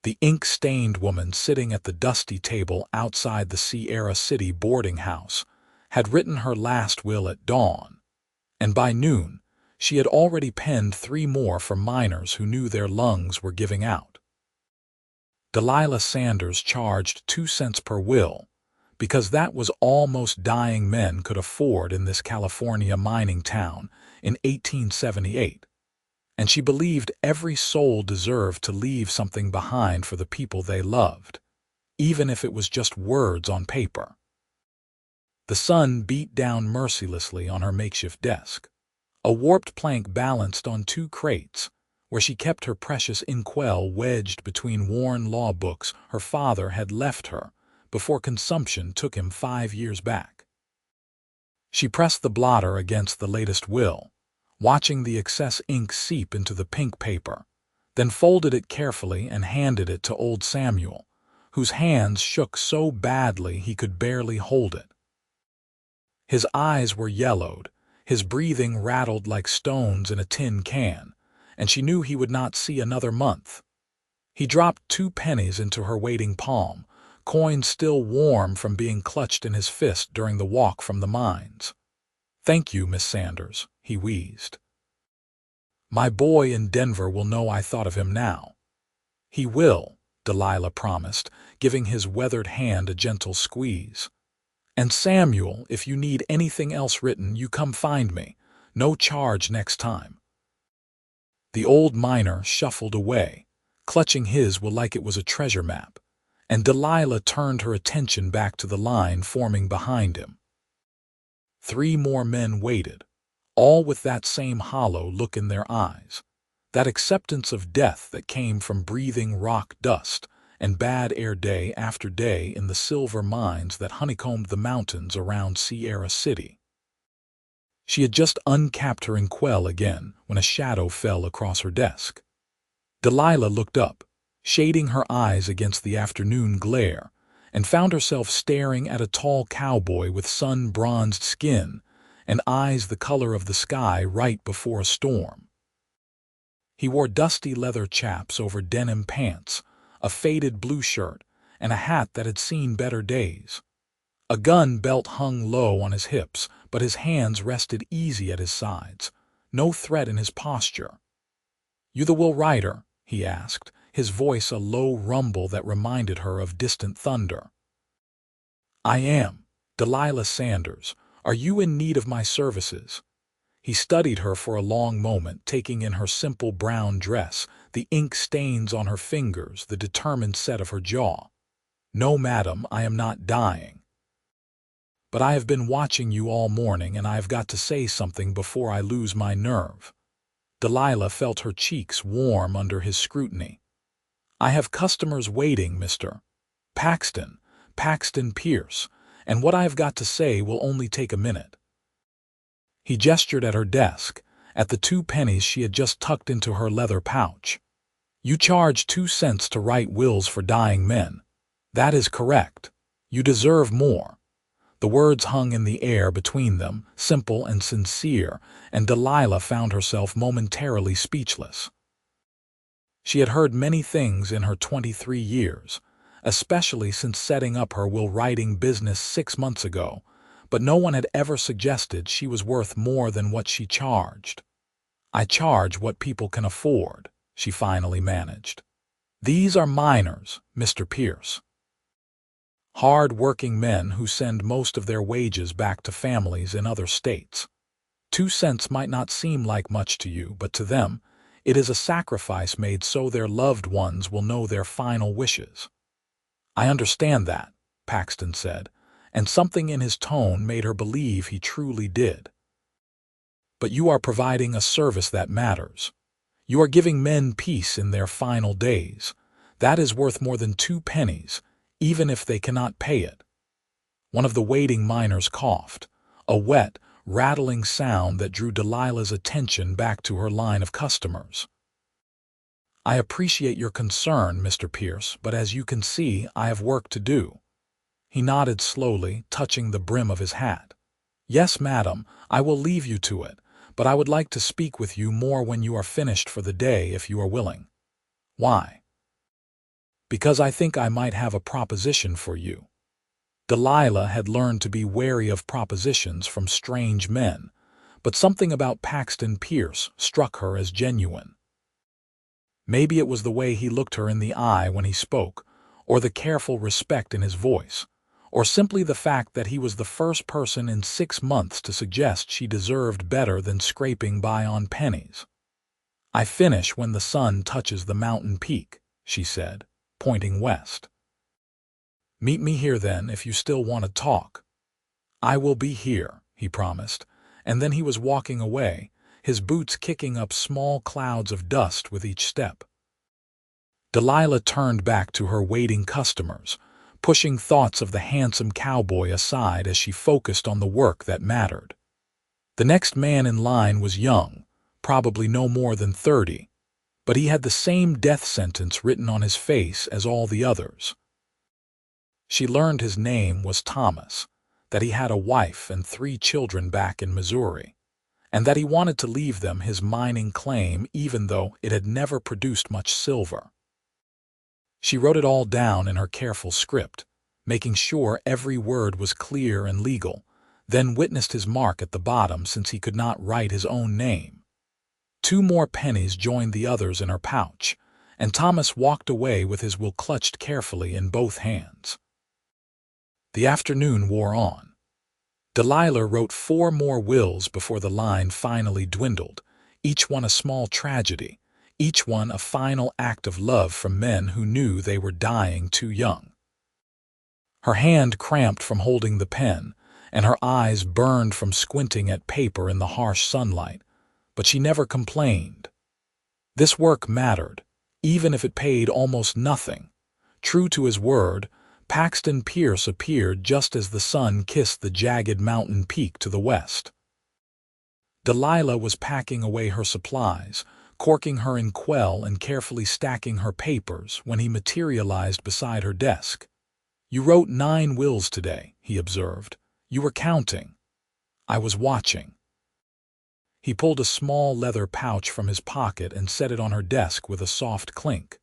The ink-stained woman sitting at the dusty table outside the Sierra City boarding house had written her last will at dawn, and by noon she had already penned 3 more for miners who knew their lungs were giving out. Delilah Sanders charged 2 cents per will, because that was all most dying men could afford in this California mining town in 1878, and she believed every soul deserved to leave something behind for the people they loved, even if it was just words on paper. The sun beat down mercilessly on her makeshift desk. A warped plank balanced on 2 crates, where she kept her precious inkwell wedged between worn law books her father had left her before consumption took him 5 years back. She pressed the blotter against the latest will, watching the excess ink seep into the pink paper, then folded it carefully and handed it to old Samuel, whose hands shook so badly he could barely hold it. His eyes were yellowed, his breathing rattled like stones in a tin can, and she knew he would not see another month. He dropped 2 pennies into her waiting palm, coins still warm from being clutched in his fist during the walk from the mines. "Thank you, Miss Sanders," he wheezed. "My boy in Denver will know I thought of him now." "He will," Delilah promised, giving his weathered hand a gentle squeeze. "And Samuel, if you need anything else written, you come find me. No charge next time." The old miner shuffled away, clutching his will like it was a treasure map, and Delilah turned her attention back to the line forming behind him. 3 more men waited, all with that same hollow look in their eyes, that acceptance of death that came from breathing rock dust and bad air day after day in the silver mines that honeycombed the mountains around Sierra City. She had just uncapped her inkwell again when a shadow fell across her desk. Delilah looked up, shading her eyes against the afternoon glare, and found herself staring at a tall cowboy with sun-bronzed skin and eyes the color of the sky right before a storm. He wore dusty leather chaps over denim pants, a faded blue shirt, and a hat that had seen better days. A gun belt hung low on his hips, but his hands rested easy at his sides, no threat in his posture. "You the will writer?" he asked, his voice a low rumble that reminded her of distant thunder. "I am. Delilah Sanders. Are you in need of my services?" He studied her for a long moment, taking in her simple brown dress, the ink stains on her fingers, the determined set of her jaw. "No, madam, I am not dying. But I have been watching you all morning, and I have got to say something before I lose my nerve." Delilah felt her cheeks warm under his scrutiny. "I have customers waiting, Mr. Paxton Pierce, and what I have got to say will only take a minute." He gestured at her desk, at the 2 pennies she had just tucked into her leather pouch. "You charge 2 cents to write wills for dying men. That is correct. You deserve more." The words hung in the air between them, simple and sincere, and Delilah found herself momentarily speechless. She had heard many things in her 23 years, especially since setting up her will-writing business 6 months ago, but no one had ever suggested she was worth more than what she charged. "I charge what people can afford," she finally managed. "These are miners, Mr. Pierce. Hard-working men who send most of their wages back to families in other states. 2 cents might not seem like much to you, but to them, it is a sacrifice made so their loved ones will know their final wishes." "I understand that," Paxton said, and something in his tone made her believe he truly did. "But you are providing a service that matters. You are giving men peace in their final days. That is worth more than 2 pennies, even if they cannot pay it." One of the waiting miners coughed, a wet, rattling sound that drew Delilah's attention back to her line of customers. "I appreciate your concern, Mr. Pierce, but as you can see, I have work to do." He nodded slowly, touching the brim of his hat. "Yes, madam, I will leave you to it, but I would like to speak with you more when you are finished for the day if you are willing." "Why?" "Because I think I might have a proposition for you." Delilah had learned to be wary of propositions from strange men, but something about Paxton Pierce struck her as genuine. Maybe it was the way he looked her in the eye when he spoke, or the careful respect in his voice, or simply the fact that he was the first person in 6 months to suggest she deserved better than scraping by on pennies. "I finish when the sun touches the mountain peak," she said, pointing west. "Meet me here then if you still want to talk." "I will be here," he promised, and then he was walking away, his boots kicking up small clouds of dust with each step. Delilah turned back to her waiting customers, pushing thoughts of the handsome cowboy aside as she focused on the work that mattered. The next man in line was young, probably no more than 30, but he had the same death sentence written on his face as all the others. She learned his name was Thomas, that he had a wife and 3 children back in Missouri, and that he wanted to leave them his mining claim even though it had never produced much silver. She wrote it all down in her careful script, making sure every word was clear and legal, then witnessed his mark at the bottom since he could not write his own name. 2 more pennies joined the others in her pouch, and Thomas walked away with his will clutched carefully in both hands. The afternoon wore on. Delilah wrote 4 more wills before the line finally dwindled, each one a small tragedy, each one a final act of love from men who knew they were dying too young. Her hand cramped from holding the pen, and her eyes burned from squinting at paper in the harsh sunlight, but she never complained. This work mattered, even if it paid almost nothing. True to his word, Paxton Pierce appeared just as the sun kissed the jagged mountain peak to the west. Delilah was packing away her supplies, corking her in quell and carefully stacking her papers when he materialized beside her desk. "You wrote 9 wills today," he observed. "You were counting." "I was watching." He pulled a small leather pouch from his pocket and set it on her desk with a soft clink.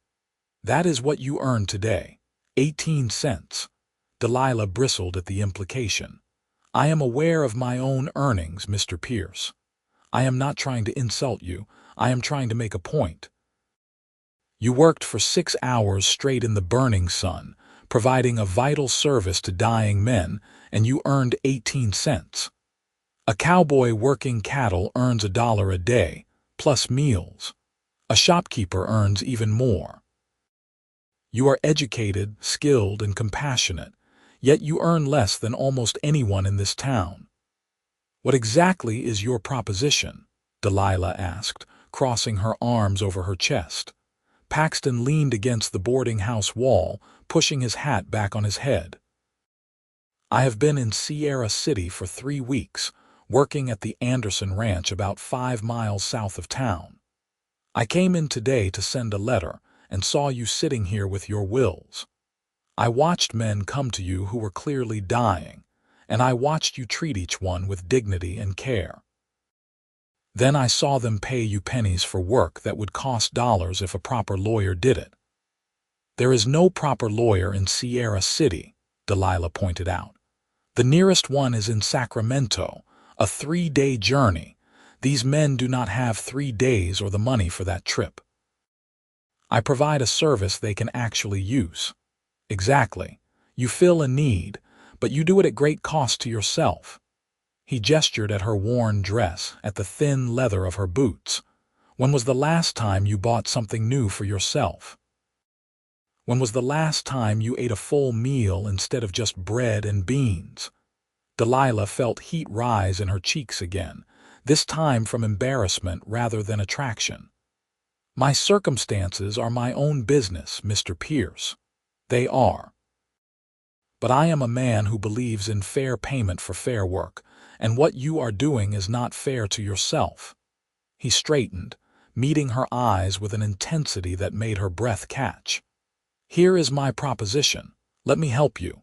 "That is what you earned today. 18 cents. Delilah bristled at the implication. "I am aware of my own earnings, Mr. Pierce. I am not trying to insult you. I am trying to make a point. You worked for 6 hours straight in the burning sun, providing a vital service to dying men, and you earned 18 cents. A cowboy working cattle earns $1 a day, plus meals. A shopkeeper earns even more. You are educated, skilled, and compassionate, yet you earn less than almost anyone in this town." "What exactly is your proposition?" Delilah asked, crossing her arms over her chest. Paxton leaned against the boarding house wall, pushing his hat back on his head. "I have been in Sierra City for 3 weeks, working at the Anderson Ranch about 5 miles south of town. I came in today to send a letter and saw you sitting here with your wills. I watched men come to you who were clearly dying, and I watched you treat each one with dignity and care. Then I saw them pay you pennies for work that would cost dollars if a proper lawyer did it." "There is no proper lawyer in Sierra City," Delilah pointed out. "The nearest one is in Sacramento, a 3-day journey. These men do not have 3 days or the money for that trip. I provide a service they can actually use." "Exactly. You fill a need, but you do it at great cost to yourself." He gestured at her worn dress, at the thin leather of her boots. "When was the last time you bought something new for yourself? When was the last time you ate a full meal instead of just bread and beans?" Delilah felt heat rise in her cheeks again, this time from embarrassment rather than attraction. "My circumstances are my own business, Mr. Pierce. They are. But I am a man who believes in fair payment for fair work, and what you are doing is not fair to yourself." He straightened, meeting her eyes with an intensity that made her breath catch. "Here is my proposition. Let me help you.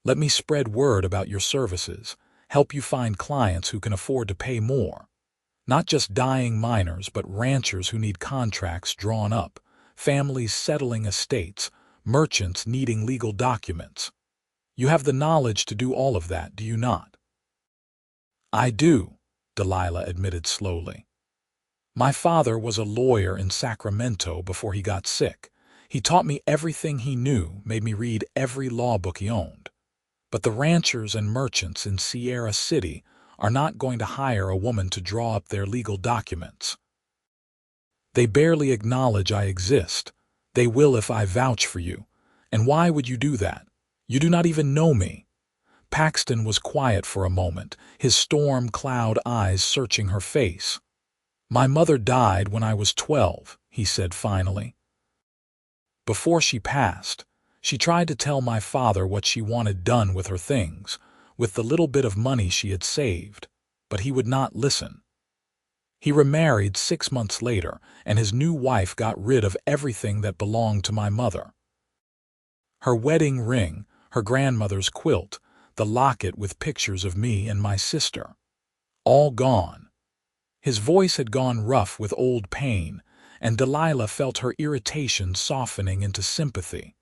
Let me spread word about your services, help you find clients who can afford to pay more. Not just dying miners, but ranchers who need contracts drawn up, families settling estates, merchants needing legal documents. You have the knowledge to do all of that, do you not? I do, Delilah admitted slowly. My father was a lawyer in Sacramento before he got sick. He taught me everything he knew, made me read every law book he owned. But the ranchers and merchants in Sierra City are not going to hire a woman to draw up their legal documents. They barely acknowledge I exist. They will if I vouch for you. And why would you do that? You do not even know me. Paxton was quiet for a moment, his storm cloud eyes searching her face. My mother died when I was 12, he said finally. Before she passed, she tried to tell my father what she wanted done with her things, with the little bit of money she had saved, but he would not listen. He remarried 6 months later, and his new wife got rid of everything that belonged to my mother. Her wedding ring, her grandmother's quilt, the locket with pictures of me and my sister. All gone. His voice had gone rough with old pain, and Delilah felt her irritation softening into sympathy.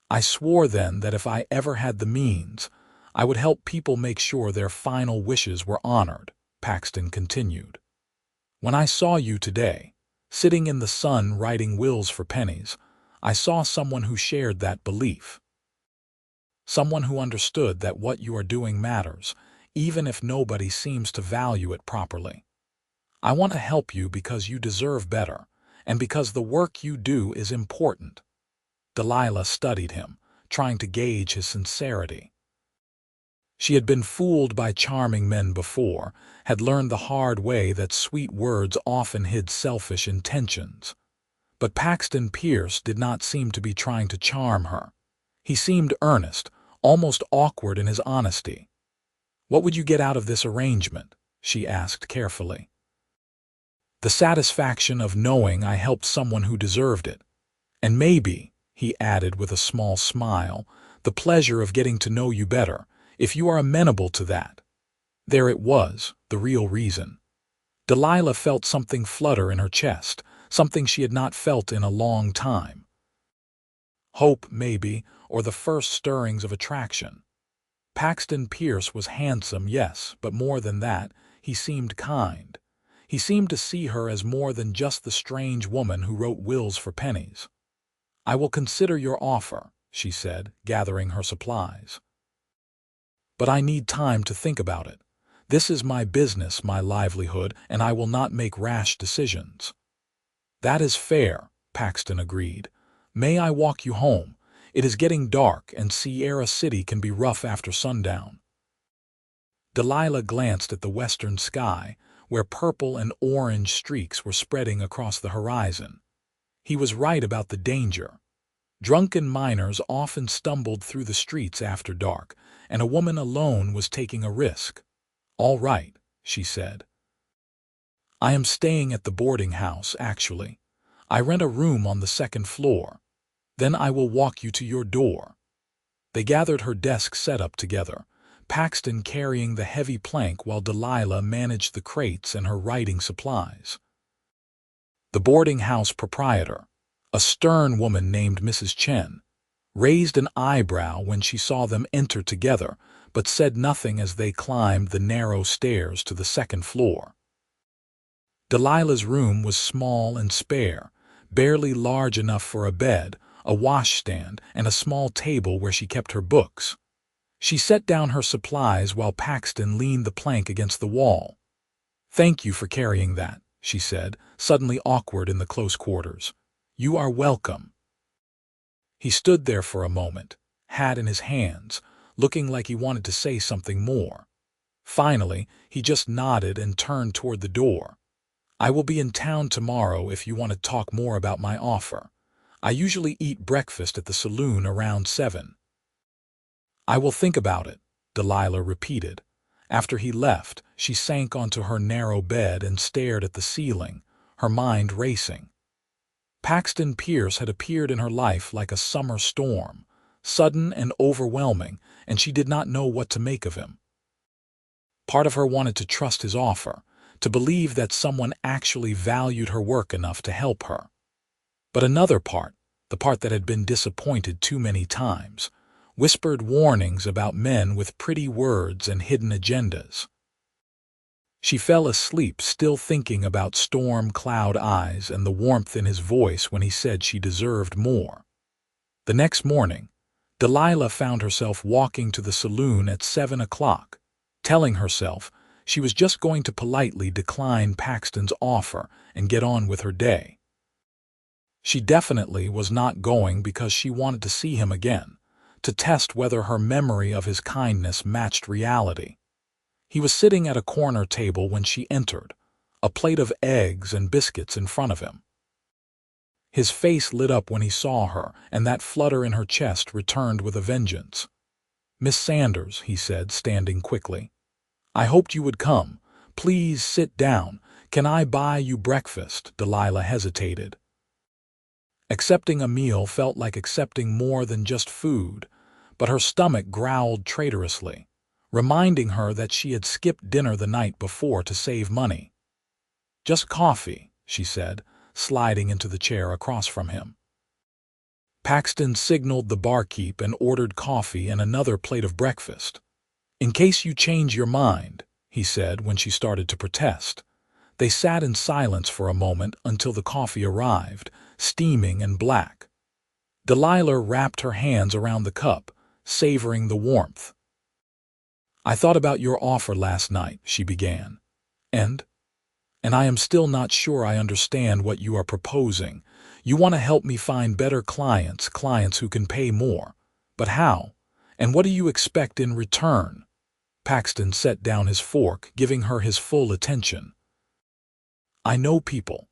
I swore then that if I ever had the means, I would help people make sure their final wishes were honored, Paxton continued. When I saw you today, sitting in the sun writing wills for pennies, I saw someone who shared that belief. Someone who understood that what you are doing matters, even if nobody seems to value it properly. I want to help you because you deserve better, and because the work you do is important. Delilah studied him, trying to gauge his sincerity. She had been fooled by charming men before, had learned the hard way that sweet words often hid selfish intentions. But Paxton Pierce did not seem to be trying to charm her. He seemed earnest, almost awkward in his honesty. What would you get out of this arrangement? She asked carefully. The satisfaction of knowing I helped someone who deserved it. And maybe, he added with a small smile, the pleasure of getting to know you better, if you are amenable to that. There it was, the real reason. Delilah felt something flutter in her chest, something she had not felt in a long time. Hope, maybe, or the first stirrings of attraction. Paxton Pierce was handsome, yes, but more than that, he seemed kind. He seemed to see her as more than just the strange woman who wrote wills for pennies. I will consider your offer, she said, gathering her supplies. But I need time to think about it. This is my business, my livelihood, and I will not make rash decisions. That is fair, Paxton agreed. May I walk you home? It is getting dark, and Sierra City can be rough after sundown. Delilah glanced at the western sky, where purple and orange streaks were spreading across the horizon. He was right about the danger. Drunken miners often stumbled through the streets after dark, and a woman alone was taking a risk. All right, she said. I am staying at the boarding house, actually. I rent a room on the 2nd floor. Then I will walk you to your door. They gathered her desk setup together, Paxton carrying the heavy plank while Delilah managed the crates and her writing supplies. The boarding house proprietor, a stern woman named Mrs. Chen, raised an eyebrow when she saw them enter together, but said nothing as they climbed the narrow stairs to the 2nd floor. Delilah's room was small and spare, barely large enough for a bed, a washstand, and a small table where she kept her books. She set down her supplies while Paxton leaned the plank against the wall. Thank you for carrying that, she said, suddenly awkward in the close quarters. You are welcome. He stood there for a moment, hat in his hands, looking like he wanted to say something more. Finally, he just nodded and turned toward the door. I will be in town tomorrow if you want to talk more about my offer. I usually eat breakfast at the saloon around 7. I will think about it, Delilah repeated. After he left, she sank onto her narrow bed and stared at the ceiling, her mind racing. Paxton Pierce had appeared in her life like a summer storm, sudden and overwhelming, and she did not know what to make of him. Part of her wanted to trust his offer, to believe that someone actually valued her work enough to help her. But another part, the part that had been disappointed too many times, whispered warnings about men with pretty words and hidden agendas. She fell asleep still thinking about storm cloud eyes and the warmth in his voice when he said she deserved more. The next morning, Delilah found herself walking to the saloon at 7 o'clock, telling herself she was just going to politely decline Paxton's offer and get on with her day. She definitely was not going because she wanted to see him again, to test whether her memory of his kindness matched reality. He was sitting at a corner table when she entered, a plate of eggs and biscuits in front of him. His face lit up when he saw her, and that flutter in her chest returned with a vengeance. "Miss Sanders," he said, standing quickly, "I hoped you would come. Please sit down. Can I buy you breakfast?" Delilah hesitated. Accepting a meal felt like accepting more than just food, but her stomach growled traitorously, reminding her that she had skipped dinner the night before to save money. "Just coffee," she said, sliding into the chair across from him. Paxton signaled the barkeep and ordered coffee and another plate of breakfast. "In case you change your mind," he said when she started to protest. They sat in silence for a moment until the coffee arrived, steaming and black. Delilah wrapped her hands around the cup, savoring the warmth. "I thought about your offer last night," she began. And I am still not sure I understand what you are proposing. You want to help me find better clients who can pay more. But how? And what do you expect in return?" Paxton set down his fork, giving her his full attention. "I know people.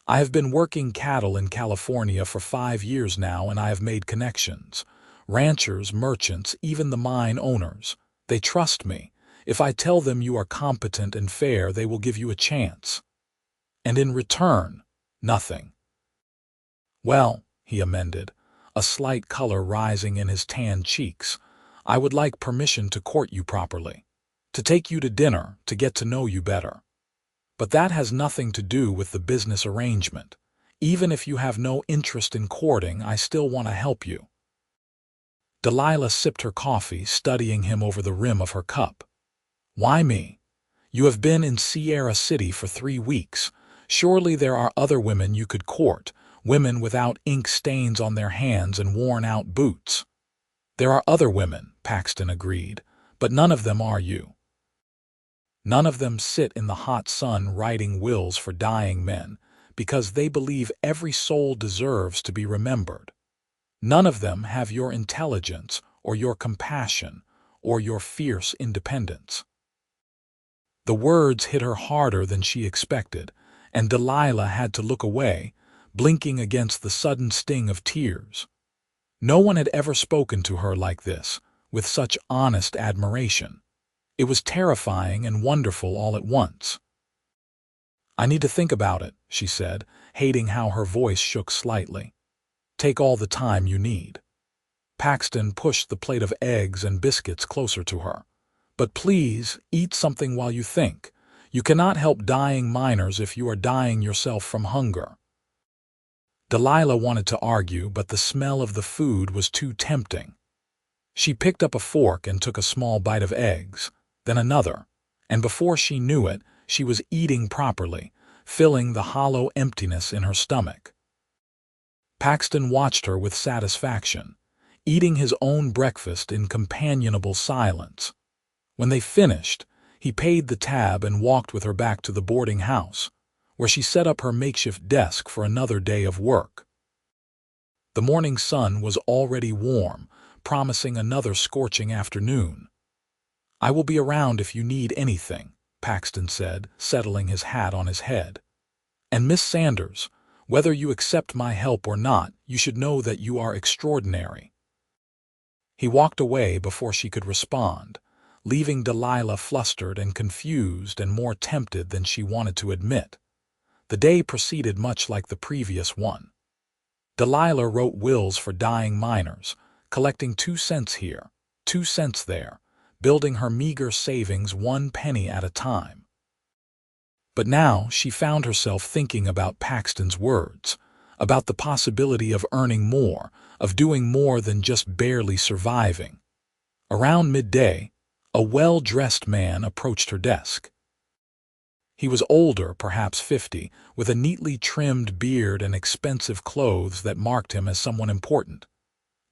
I have been working cattle in California for 5 years now, and I have made connections. Ranchers, merchants, even the mine owners. They trust me. If I tell them you are competent and fair, they will give you a chance. And in return, nothing." "Well," he amended, a slight color rising in his tanned cheeks, "I would like permission to court you properly, to take you to dinner, to get to know you better. But that has nothing to do with the business arrangement. Even if you have no interest in courting, I still want to help you." Delilah sipped her coffee, studying him over the rim of her cup. "Why me? You have been in Sierra City for 3 weeks. Surely there are other women you could court, women without ink stains on their hands and worn-out boots." "There are other women," Paxton agreed, "but none of them are you. None of them sit in the hot sun writing wills for dying men because they believe every soul deserves to be remembered. None of them have your intelligence or your compassion or your fierce independence." The words hit her harder than she expected, and Delilah had to look away, blinking against the sudden sting of tears. No one had ever spoken to her like this, with such honest admiration. It was terrifying and wonderful all at once. "I need to think about it," she said, hating how her voice shook slightly. "Take all the time you need." Paxton pushed the plate of eggs and biscuits closer to her. "But please, eat something while you think. You cannot help dying miners if you are dying yourself from hunger." Delilah wanted to argue, but the smell of the food was too tempting. She picked up a fork and took a small bite of eggs, then another, and before she knew it, she was eating properly, filling the hollow emptiness in her stomach. Paxton watched her with satisfaction, eating his own breakfast in companionable silence. When they finished, he paid the tab and walked with her back to the boarding house, where she set up her makeshift desk for another day of work. The morning sun was already warm, promising another scorching afternoon. "I will be around if you need anything," Paxton said, settling his hat on his head. "And Miss Sanders, whether you accept my help or not, you should know that you are extraordinary." He walked away before she could respond, leaving Delilah flustered and confused and more tempted than she wanted to admit. The day proceeded much like the previous one. Delilah wrote wills for dying miners, collecting 2 cents here, 2 cents there, building her meager savings 1 penny at a time. But now she found herself thinking about Paxton's words, about the possibility of earning more, of doing more than just barely surviving. Around midday, a well-dressed man approached her desk. He was older, perhaps 50, with a neatly trimmed beard and expensive clothes that marked him as someone important.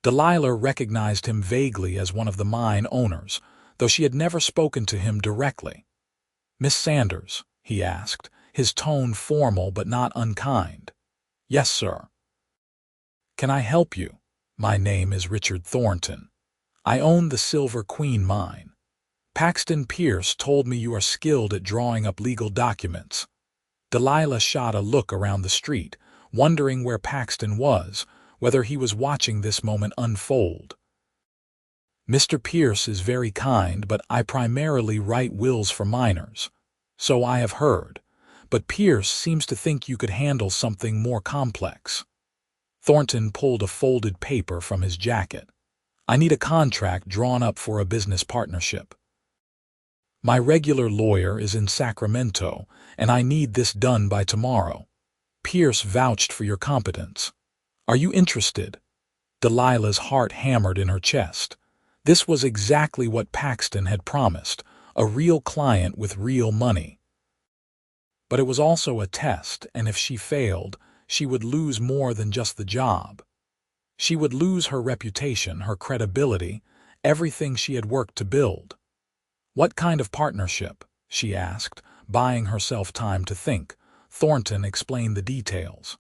Delilah recognized him vaguely as one of the mine owners, though she had never spoken to him directly. "Miss Sanders?" he asked, his tone formal but not unkind. "Yes, sir." "Can I help you? My name is Richard Thornton. I own the Silver Queen mine. Paxton Pierce told me you are skilled at drawing up legal documents." Delilah shot a look around the street, wondering where Paxton was, whether he was watching this moment unfold. "Mr. Pierce is very kind, but I primarily write wills for miners. So I have heard. But Pierce seems to think you could handle something more complex." Thornton pulled a folded paper from his jacket. "I need a contract drawn up for a business partnership. My regular lawyer is in Sacramento, and I need this done by tomorrow. Pierce vouched for your competence. Are you interested?" Delilah's heart hammered in her chest. This was exactly what Paxton had promised, a real client with real money. But it was also a test, and if she failed, she would lose more than just the job. She would lose her reputation, her credibility, everything she had worked to build. "What kind of partnership?" she asked, buying herself time to think. Thornton explained the details.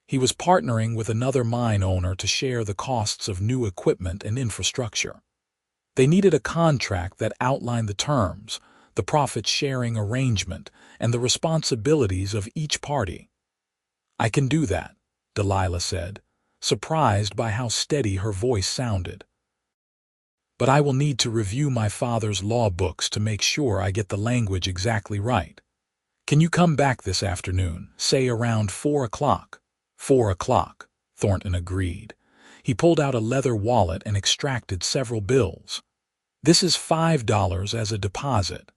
He was partnering with another mine owner to share the costs of new equipment and infrastructure. They needed a contract that outlined the terms, the profit-sharing arrangement, and the responsibilities of each party. "I can do that," Delilah said, surprised by how steady her voice sounded. "But I will need to review my father's law books to make sure I get the language exactly right. Can you come back this afternoon, say around 4 o'clock? 4 o'clock, Thornton agreed. He pulled out a leather wallet and extracted several bills. "This is $5 as a deposit.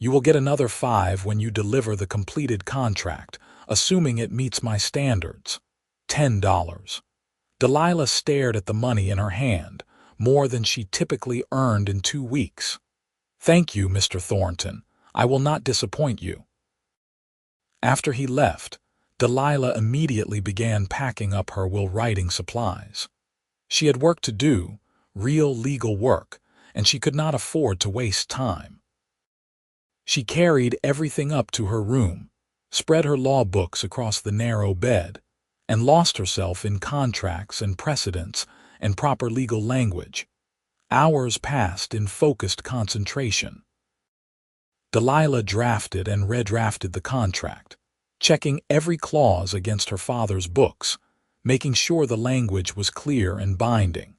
You will get another 5 when you deliver the completed contract, assuming it meets my standards. $10. Delilah stared at the money in her hand, more than she typically earned in 2 weeks. "Thank you, Mr. Thornton. I will not disappoint you." After he left, Delilah immediately began packing up her will-writing supplies. She had work to do, real legal work, and she could not afford to waste time. She carried everything up to her room, spread her law books across the narrow bed, and lost herself in contracts and precedents and proper legal language. Hours passed in focused concentration. Delilah drafted and redrafted the contract, checking every clause against her father's books, making sure the language was clear and binding.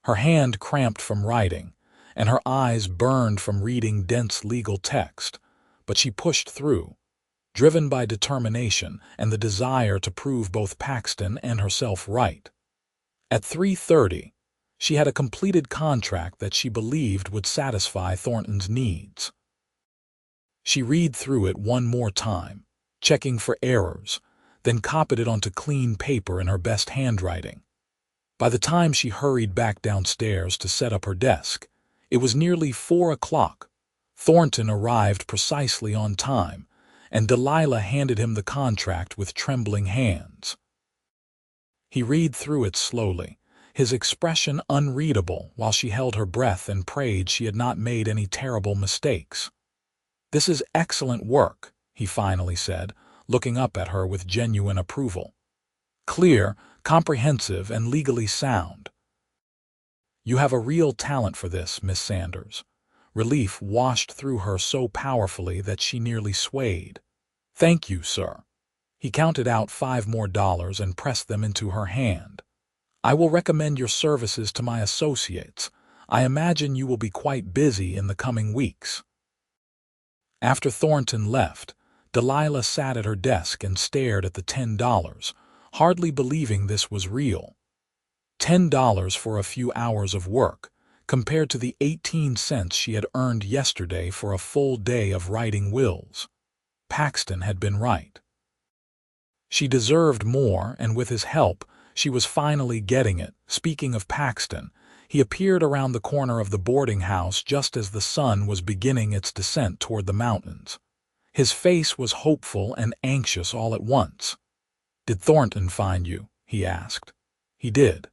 Her hand cramped from writing, and her eyes burned from reading dense legal text, but she pushed through, driven by determination and the desire to prove both Paxton and herself right. At 3:30, she had a completed contract that she believed would satisfy Thornton's needs. She read through it one more time, checking for errors, then copied it onto clean paper in her best handwriting. By the time she hurried back downstairs to set up her desk, it was nearly 4 o'clock. Thornton arrived precisely on time, and Delilah handed him the contract with trembling hands. He read through it slowly, his expression unreadable while she held her breath and prayed she had not made any terrible mistakes. "This is excellent work," he finally said, looking up at her with genuine approval. "Clear, comprehensive, and legally sound. You have a real talent for this, Miss Sanders." Relief washed through her so powerfully that she nearly swayed. "Thank you, sir." He counted out $5 more and pressed them into her hand. "I will recommend your services to my associates. I imagine you will be quite busy in the coming weeks." After Thornton left, Delilah sat at her desk and stared at the $10, hardly believing this was real. $10 for a few hours of work, compared to the 18 cents she had earned yesterday for a full day of writing wills. Paxton had been right. She deserved more, and with his help, she was finally getting it. Speaking of Paxton, he appeared around the corner of the boarding house just as the sun was beginning its descent toward the mountains. His face was hopeful and anxious all at once. "Did Thornton find you?" he asked. "He did."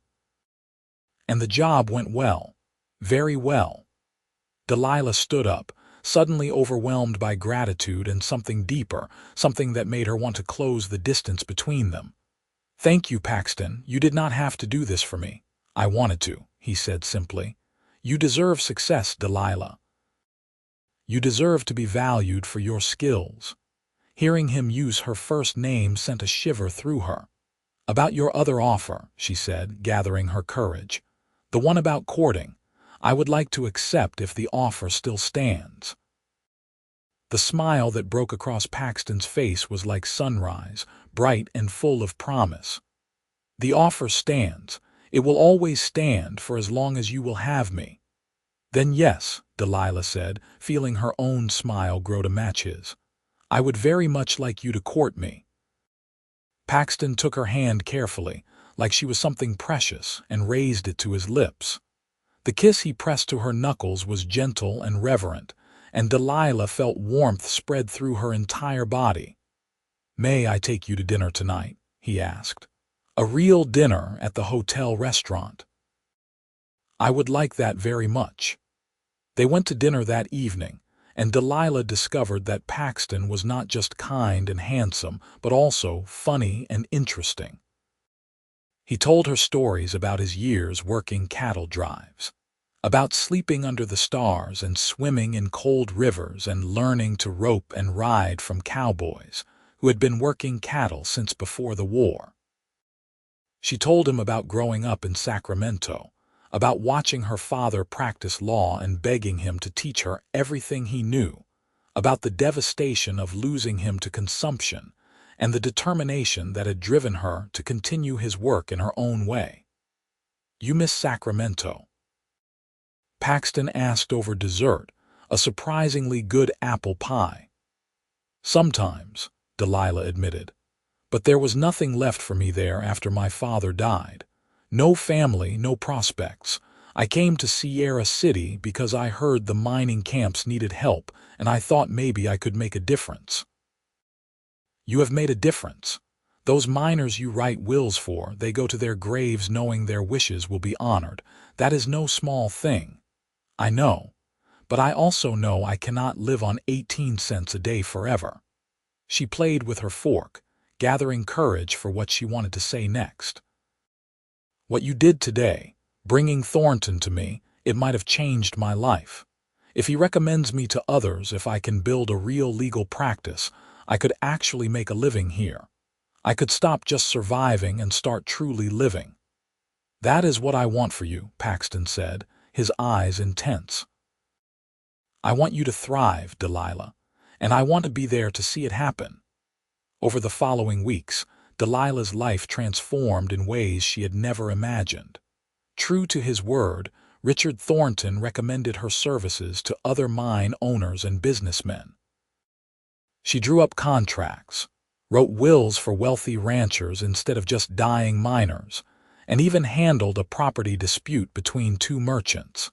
"And the job went well." "Very well." Delilah stood up, suddenly overwhelmed by gratitude and something deeper, something that made her want to close the distance between them. "Thank you, Paxton. You did not have to do this for me." "I wanted to," he said simply. "You deserve success, Delilah. You deserve to be valued for your skills." Hearing him use her first name sent a shiver through her. "About your other offer," she said, gathering her courage. "The one about courting. I would like to accept if the offer still stands." The smile that broke across Paxton's face was like sunrise, bright and full of promise. "The offer stands. It will always stand for as long as you will have me." "Then yes," Delilah said, feeling her own smile grow to match his. "I would very much like you to court me." Paxton took her hand carefully, like she was something precious, and raised it to his lips. The kiss he pressed to her knuckles was gentle and reverent, and Delilah felt warmth spread through her entire body. "May I take you to dinner tonight?" he asked. "A real dinner at the hotel restaurant." "I would like that very much." They went to dinner that evening, and Delilah discovered that Paxton was not just kind and handsome, but also funny and interesting. He told her stories about his years working cattle drives, about sleeping under the stars and swimming in cold rivers and learning to rope and ride from cowboys who had been working cattle since before the war. She told him about growing up in Sacramento, about watching her father practice law and begging him to teach her everything he knew, about the devastation of losing him to consumption, and the determination that had driven her to continue his work in her own way. "You miss Sacramento?" Paxton asked over dessert, a surprisingly good apple pie. "Sometimes," Delilah admitted, "but there was nothing left for me there after my father died. No family, no prospects. I came to Sierra City because I heard the mining camps needed help, and I thought maybe I could make a difference." "You have made a difference. Those miners you write wills for, they go to their graves knowing their wishes will be honored. That is no small thing." "I know, but I also know I cannot live on 18 cents a day forever." She played with her fork, gathering courage for what she wanted to say next. "What you did today, bringing Thornton to me, it might have changed my life. If he recommends me to others, if I can build a real legal practice, I could actually make a living here. I could stop just surviving and start truly living." "That is what I want for you," Paxton said, his eyes intense. "I want you to thrive, Delilah, and I want to be there to see it happen." Over the following weeks, Delilah's life transformed in ways she had never imagined. True to his word, Richard Thornton recommended her services to other mine owners and businessmen. She drew up contracts, wrote wills for wealthy ranchers instead of just dying miners, and even handled a property dispute between two merchants.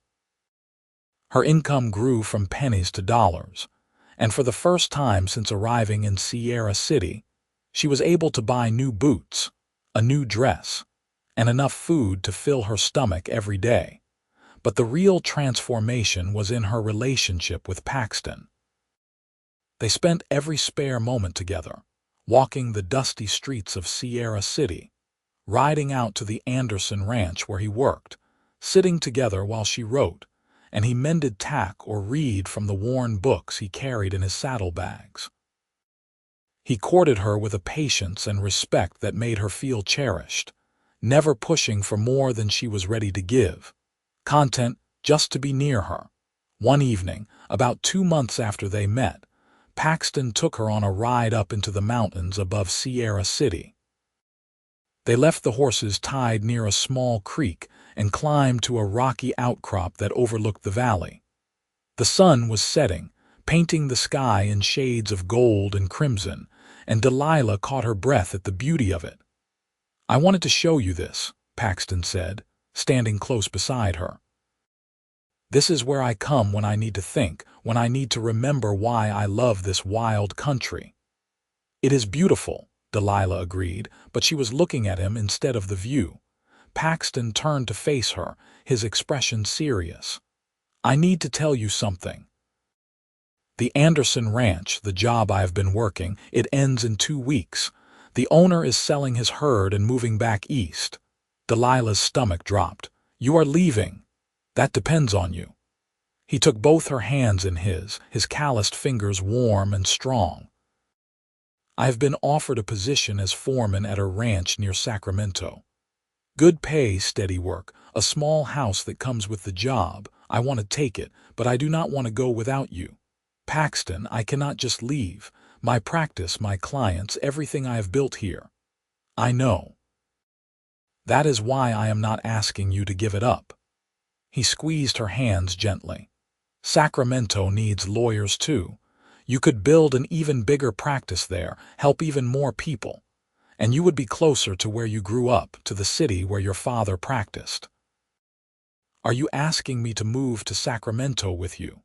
Her income grew from pennies to dollars, and for the first time since arriving in Sierra City, she was able to buy new boots, a new dress, and enough food to fill her stomach every day. But the real transformation was in her relationship with Paxton. They spent every spare moment together, walking the dusty streets of Sierra City, riding out to the Anderson ranch where he worked, sitting together while she wrote, and he mended tack or read from the worn books he carried in his saddlebags. He courted her with a patience and respect that made her feel cherished, never pushing for more than she was ready to give, content just to be near her. One evening, about 2 months after they met, Paxton took her on a ride up into the mountains above Sierra City. They left the horses tied near a small creek and climbed to a rocky outcrop that overlooked the valley. The sun was setting, painting the sky in shades of gold and crimson, and Delilah caught her breath at the beauty of it. "I wanted to show you this," Paxton said, standing close beside her. "This is where I come when I need to think, when I need to remember why I love this wild country." "It is beautiful," Delilah agreed, but she was looking at him instead of the view. Paxton turned to face her, his expression serious. "I need to tell you something. The Anderson Ranch, the job I have been working, it ends in 2 weeks. The owner is selling his herd and moving back east." Delilah's stomach dropped. "You are leaving. That depends on you." He took both her hands in his calloused fingers warm and strong. "I have been offered a position as foreman at a ranch near Sacramento. Good pay, steady work, a small house that comes with the job. I want to take it, but I do not want to go without you. Paxton, I cannot just leave. My practice, my clients, everything I have built here. I know. That is why I am not asking you to give it up." He squeezed her hands gently. "Sacramento needs lawyers too. You could build an even bigger practice there, help even more people. And you would be closer to where you grew up, to the city where your father practiced." "Are you asking me to move to Sacramento with you?"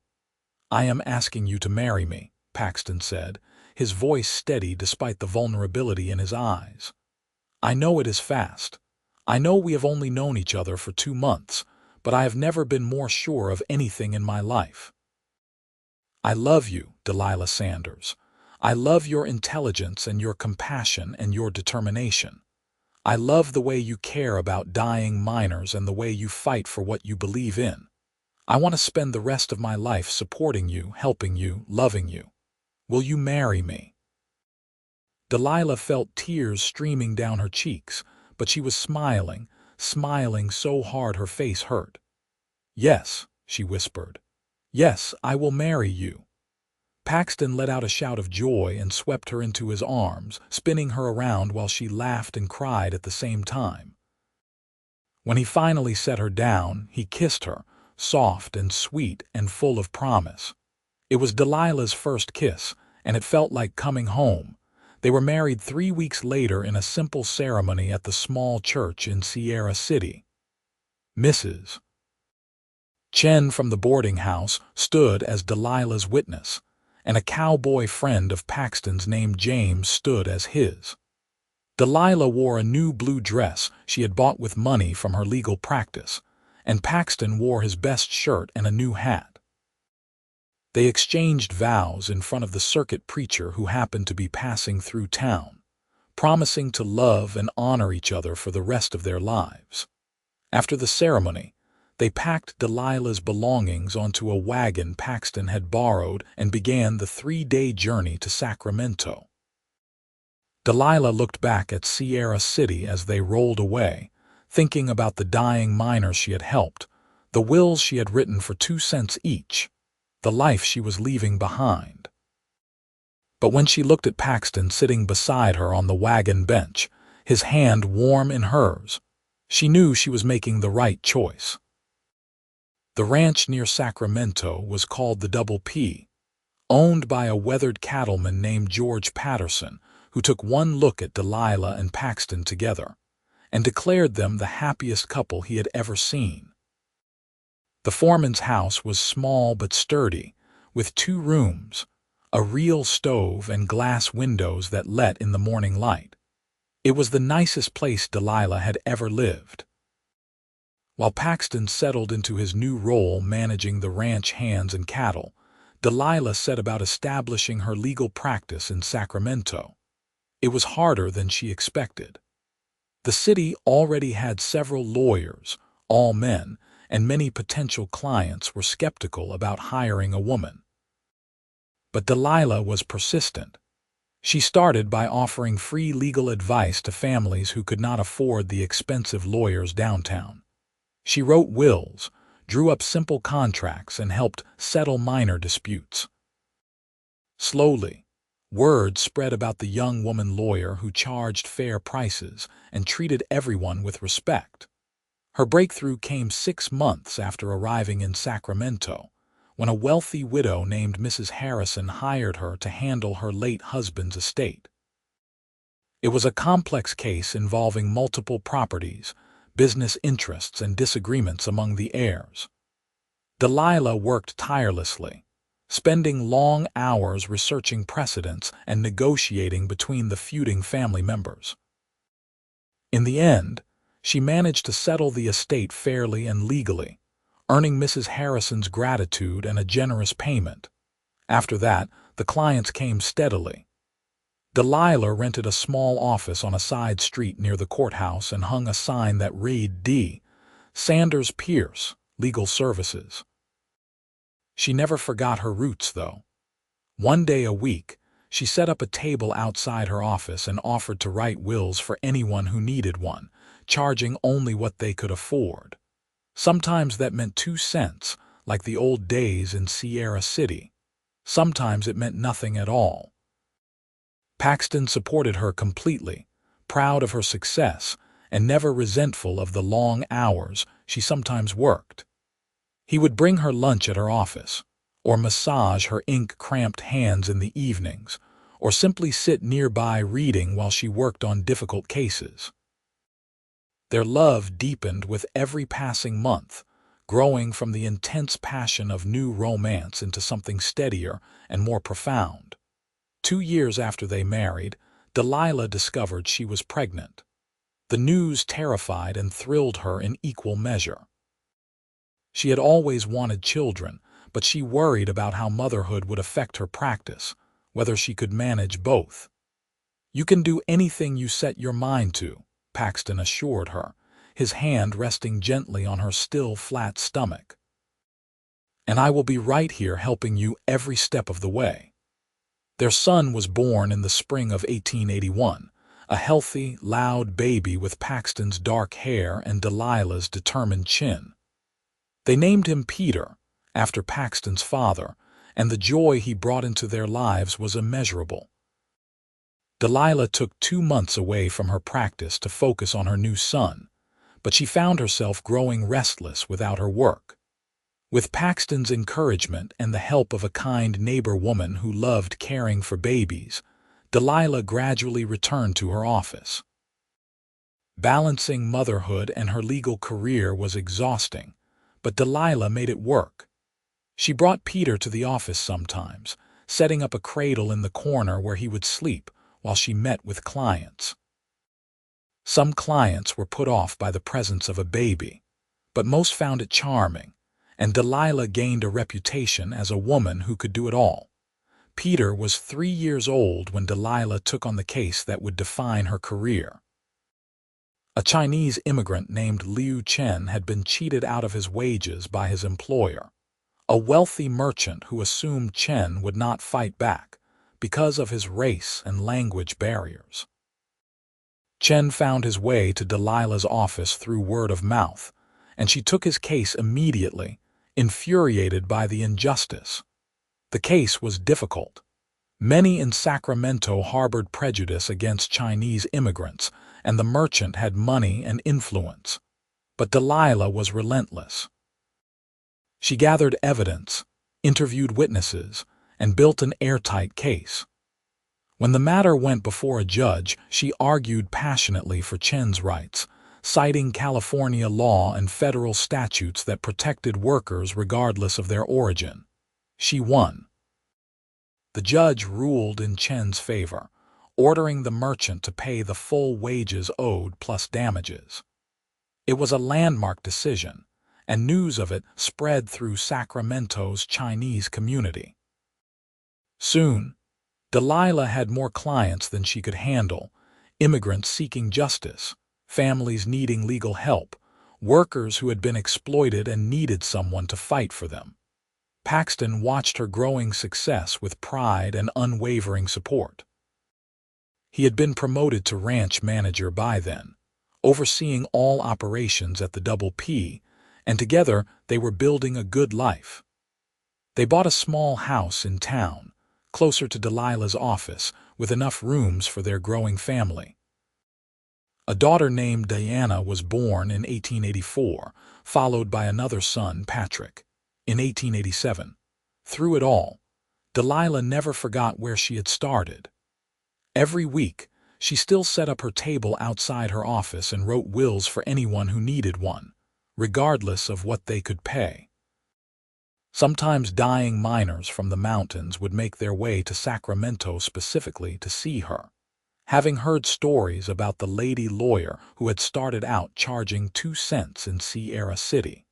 "I am asking you to marry me," Paxton said, his voice steady despite the vulnerability in his eyes. "I know it is fast. I know we have only known each other for 2 months, but I have never been more sure of anything in my life. I love you, Delilah Sanders. I love your intelligence and your compassion and your determination. I love the way you care about dying miners and the way you fight for what you believe in. I want to spend the rest of my life supporting you, helping you, loving you. Will you marry me?" Delilah felt tears streaming down her cheeks, but she was smiling so hard her face hurt. "Yes," she whispered. "Yes, I will marry you." Paxton let out a shout of joy and swept her into his arms, spinning her around while she laughed and cried at the same time. When he finally set her down, he kissed her, soft and sweet and full of promise. It was Delilah's first kiss, and it felt like coming home. They were married 3 weeks later in a simple ceremony at the small church in Sierra City. Mrs. Chen from the boarding house stood as Delilah's witness, and a cowboy friend of Paxton's named James stood as his. Delilah wore a new blue dress she had bought with money from her legal practice, and Paxton wore his best shirt and a new hat. They exchanged vows in front of the circuit preacher who happened to be passing through town, promising to love and honor each other for the rest of their lives. After the ceremony, they packed Delilah's belongings onto a wagon Paxton had borrowed and began the 3-day journey to Sacramento. Delilah looked back at Sierra City as they rolled away, thinking about the dying miners she had helped, the wills she had written for 2 cents each, the life she was leaving behind. But when she looked at Paxton sitting beside her on the wagon bench, his hand warm in hers, she knew she was making the right choice. The ranch near Sacramento was called the Double P, owned by a weathered cattleman named George Patterson, who took one look at Delilah and Paxton together and declared them the happiest couple he had ever seen. The foreman's house was small but sturdy, with 2 rooms, a real stove and glass windows that let in the morning light. It was the nicest place Delilah had ever lived. While Paxton settled into his new role managing the ranch hands and cattle, Delilah set about establishing her legal practice in Sacramento. It was harder than she expected. The city already had several lawyers, all men, and many potential clients were skeptical about hiring a woman. But Delilah was persistent. She started by offering free legal advice to families who could not afford the expensive lawyers downtown. She wrote wills, drew up simple contracts, and helped settle minor disputes. Slowly, word spread about the young woman lawyer who charged fair prices and treated everyone with respect. Her breakthrough came 6 months after arriving in Sacramento, when a wealthy widow named Mrs. Harrison hired her to handle her late husband's estate. It was a complex case involving multiple properties, business interests, and disagreements among the heirs. Delilah worked tirelessly, spending long hours researching precedents and negotiating between the feuding family members. In the end, she managed to settle the estate fairly and legally, earning Mrs. Harrison's gratitude and a generous payment. After that, the clients came steadily. Delilah rented a small office on a side street near the courthouse and hung a sign that read D. Sanders Pierce, Legal Services. She never forgot her roots, though. One day a week, she set up a table outside her office and offered to write wills for anyone who needed one, charging only what they could afford. Sometimes that meant 2 cents, like the old days in Sierra City. Sometimes it meant nothing at all. Paxton supported her completely, proud of her success and never resentful of the long hours she sometimes worked. He would bring her lunch at her office, or massage her ink-cramped hands in the evenings, or simply sit nearby reading while she worked on difficult cases. Their love deepened with every passing month, growing from the intense passion of new romance into something steadier and more profound. 2 years after they married, Delilah discovered she was pregnant. The news terrified and thrilled her in equal measure. She had always wanted children, but she worried about how motherhood would affect her practice, whether she could manage both. "You can do anything you set your mind to," Paxton assured her, his hand resting gently on her still flat stomach. "And I will be right here helping you every step of the way." Their son was born in the spring of 1881, a healthy, loud baby with Paxton's dark hair and Delilah's determined chin. They named him Peter, after Paxton's father, and the joy he brought into their lives was immeasurable. Delilah took 2 months away from her practice to focus on her new son, but she found herself growing restless without her work. With Paxton's encouragement and the help of a kind neighbor woman who loved caring for babies, Delilah gradually returned to her office. Balancing motherhood and her legal career was exhausting, but Delilah made it work. She brought Peter to the office sometimes, setting up a cradle in the corner where he would sleep while she met with clients. Some clients were put off by the presence of a baby, but most found it charming, and Delilah gained a reputation as a woman who could do it all. Peter was 3 years old when Delilah took on the case that would define her career. A Chinese immigrant named Liu Chen had been cheated out of his wages by his employer, a wealthy merchant who assumed Chen would not fight back because of his race and language barriers. Chen found his way to Delilah's office through word of mouth, and she took his case immediately, infuriated by the injustice. The case was difficult. Many in Sacramento harbored prejudice against Chinese immigrants, and the merchant had money and influence. But Delilah was relentless. She gathered evidence, interviewed witnesses, and built an airtight case. When the matter went before a judge, she argued passionately for Chen's rights, citing California law and federal statutes that protected workers regardless of their origin. She won. The judge ruled in Chen's favor, ordering the merchant to pay the full wages owed plus damages. It was a landmark decision, and news of it spread through Sacramento's Chinese community. Soon, Delilah had more clients than she could handle, immigrants seeking justice, families needing legal help, workers who had been exploited and needed someone to fight for them. Paxton watched her growing success with pride and unwavering support. He had been promoted to ranch manager by then, overseeing all operations at the Double P, and together they were building a good life. They bought a small house in town, closer to Delilah's office, with enough rooms for their growing family. A daughter named Diana was born in 1884, followed by another son, Patrick, in 1887. Through it all, Delilah never forgot where she had started. Every week, She still set up her table outside her office and wrote wills for anyone who needed one, regardless of what they could pay. Sometimes dying miners from the mountains would make their way to Sacramento specifically to see her, having heard stories about the lady lawyer who had started out charging 2 cents in Sierra City.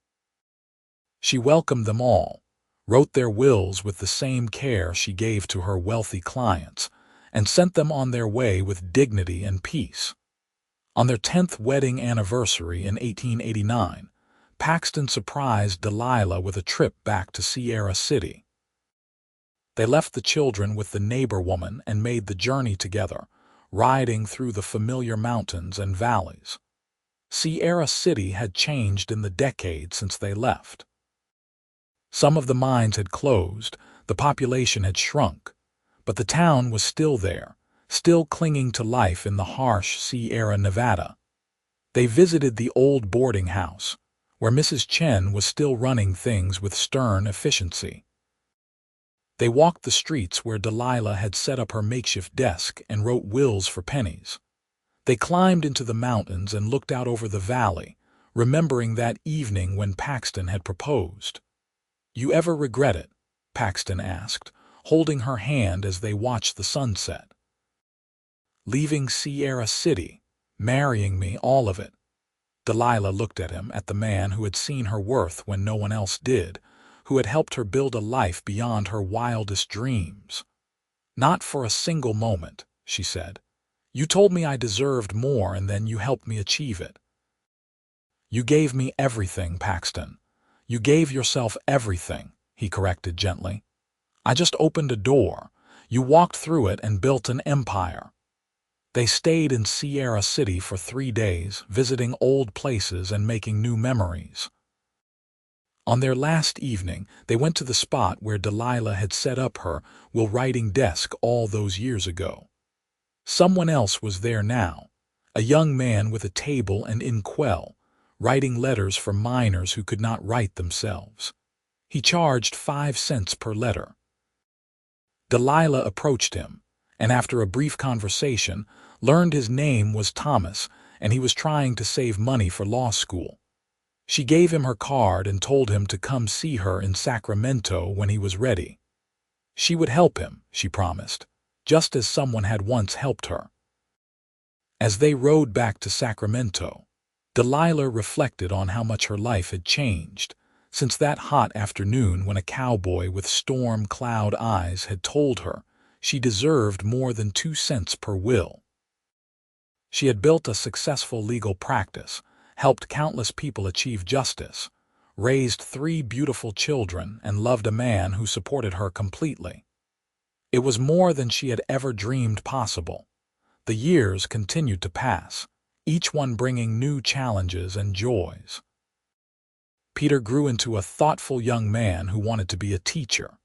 She welcomed them all, wrote their wills with the same care she gave to her wealthy clients, and sent them on their way with dignity and peace. On their 10th wedding anniversary in 1889, Paxton surprised Delilah with a trip back to Sierra City. They left the children with the neighbor woman and made the journey together, riding through the familiar mountains and valleys. Sierra City had changed in the decades since they left. Some of the mines had closed, the population had shrunk, but the town was still there, still clinging to life in the harsh Sierra Nevada. They visited the old boarding house, where Mrs. Chen was still running things with stern efficiency. They walked the streets where Delilah had set up her makeshift desk and wrote wills for pennies. They climbed into the mountains and looked out over the valley, remembering that evening when Paxton had proposed. "You ever regret it?" Paxton asked, holding her hand as they watched the sunset. "Leaving Sierra City, marrying me, all of it." Delilah looked at him, at the man who had seen her worth when no one else did, who had helped her build a life beyond her wildest dreams. "Not for a single moment," she said. "You told me I deserved more, and then you helped me achieve it." "You gave me everything, Paxton. You gave yourself everything," he corrected gently. "I just opened a door. You walked through it and built an empire." They stayed in Sierra City for 3 days, visiting old places and making new memories. On their last evening, they went to the spot where Delilah had set up her will-writing desk all those years ago. Someone else was there now, a young man with a table and inkwell, writing letters for miners who could not write themselves. He charged 5 cents per letter. Delilah approached him, and after a brief conversation, learned his name was Thomas and he was trying to save money for law school. She gave him her card and told him to come see her in Sacramento when he was ready. She would help him, she promised, just as someone had once helped her. As they rode back to Sacramento, Delilah reflected on how much her life had changed since that hot afternoon when a cowboy with storm-cloud eyes had told her she deserved more than 2 cents per will. She had built a successful legal practice, helped countless people achieve justice, raised 3 beautiful children, and loved a man who supported her completely. It was more than she had ever dreamed possible. The years continued to pass, each one bringing new challenges and joys. Peter grew into a thoughtful young man who wanted to be a teacher.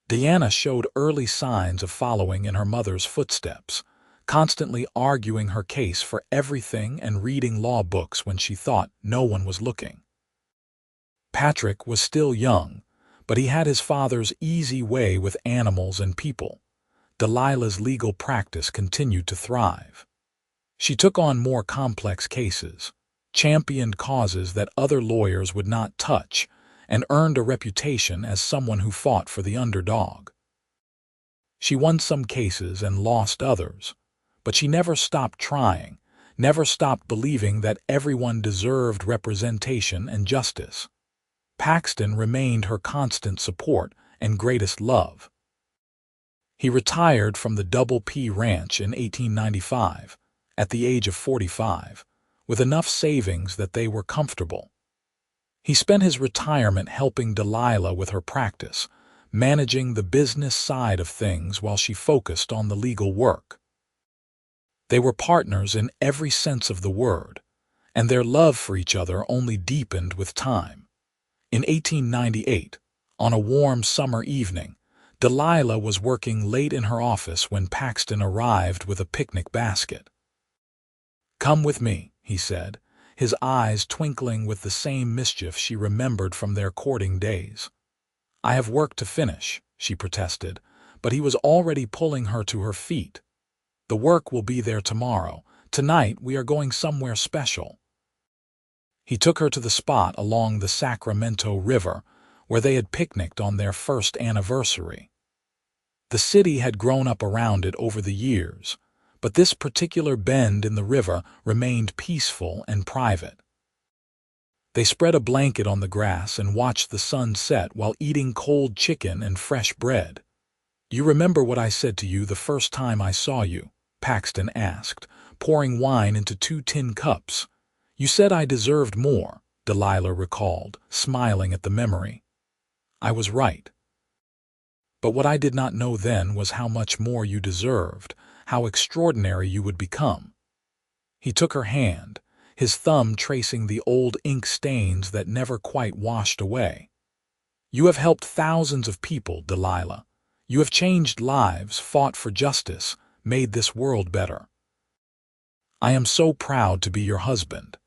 Deanna showed early signs of following in her mother's footsteps, constantly arguing her case for everything and reading law books when she thought no one was looking. Patrick was still young, but he had his father's easy way with animals and people. Delilah's legal practice continued to thrive. She took on more complex cases, championed causes that other lawyers would not touch, and earned a reputation as someone who fought for the underdog. She won some cases and lost others, but she never stopped trying, never stopped believing that everyone deserved representation and justice. Paxton remained her constant support and greatest love. He retired from the Double P Ranch in 1895, at the age of 45, with enough savings that they were comfortable. He spent his retirement helping Delilah with her practice, managing the business side of things while she focused on the legal work. They were partners in every sense of the word, and their love for each other only deepened with time. In 1898, on a warm summer evening, Delilah was working late in her office when Paxton arrived with a picnic basket. "Come with me," he said, his eyes twinkling with the same mischief she remembered from their courting days. "I have work to finish," she protested, but he was already pulling her to her feet. The work will be there tomorrow. Tonight we are going somewhere special." He took her to the spot along the Sacramento River where they had picnicked on their first anniversary. The city had grown up around it over the years, but this particular bend in the river remained peaceful and private. They spread a blanket on the grass and watched the sun set while eating cold chicken and fresh bread. "You remember what I said to you the first time I saw you?" Paxton asked, pouring wine into 2 tin cups. "You said I deserved more," Delilah recalled, smiling at the memory. "I was right. But what I did not know then was how much more you deserved, how extraordinary you would become." He took her hand, his thumb tracing the old ink stains that never quite washed away. "You have helped thousands of people, Delilah. You have changed lives, fought for justice, made this world better. I am so proud to be your husband."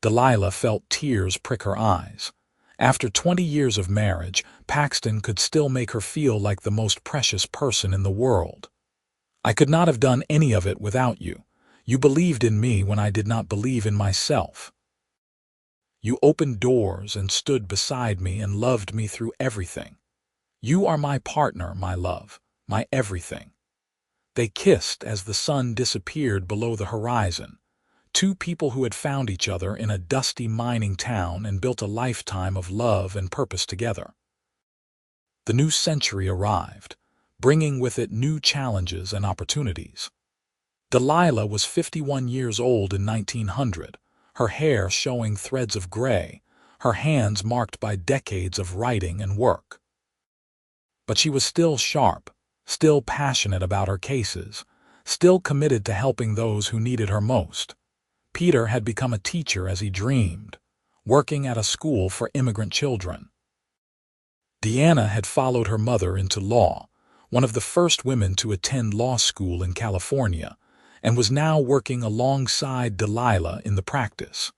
Delilah felt tears prick her eyes. After 20 years of marriage, Paxton could still make her feel like the most precious person in the world. "I could not have done any of it without you. You believed in me when I did not believe in myself. You opened doors and stood beside me and loved me through everything. You are my partner, my love, my everything." They kissed as the sun disappeared below the horizon. Two people who had found each other in a dusty mining town and built a lifetime of love and purpose together. The new century arrived, bringing with it new challenges and opportunities. Delilah was 51 years old in 1900, her hair showing threads of gray, her hands marked by decades of writing and work. But she was still sharp, still passionate about her cases, still committed to helping those who needed her most. Peter had become a teacher as he dreamed, working at a school for immigrant children. Deanna had followed her mother into law, one of the first women to attend law school in California, and was now working alongside Delilah in the practice.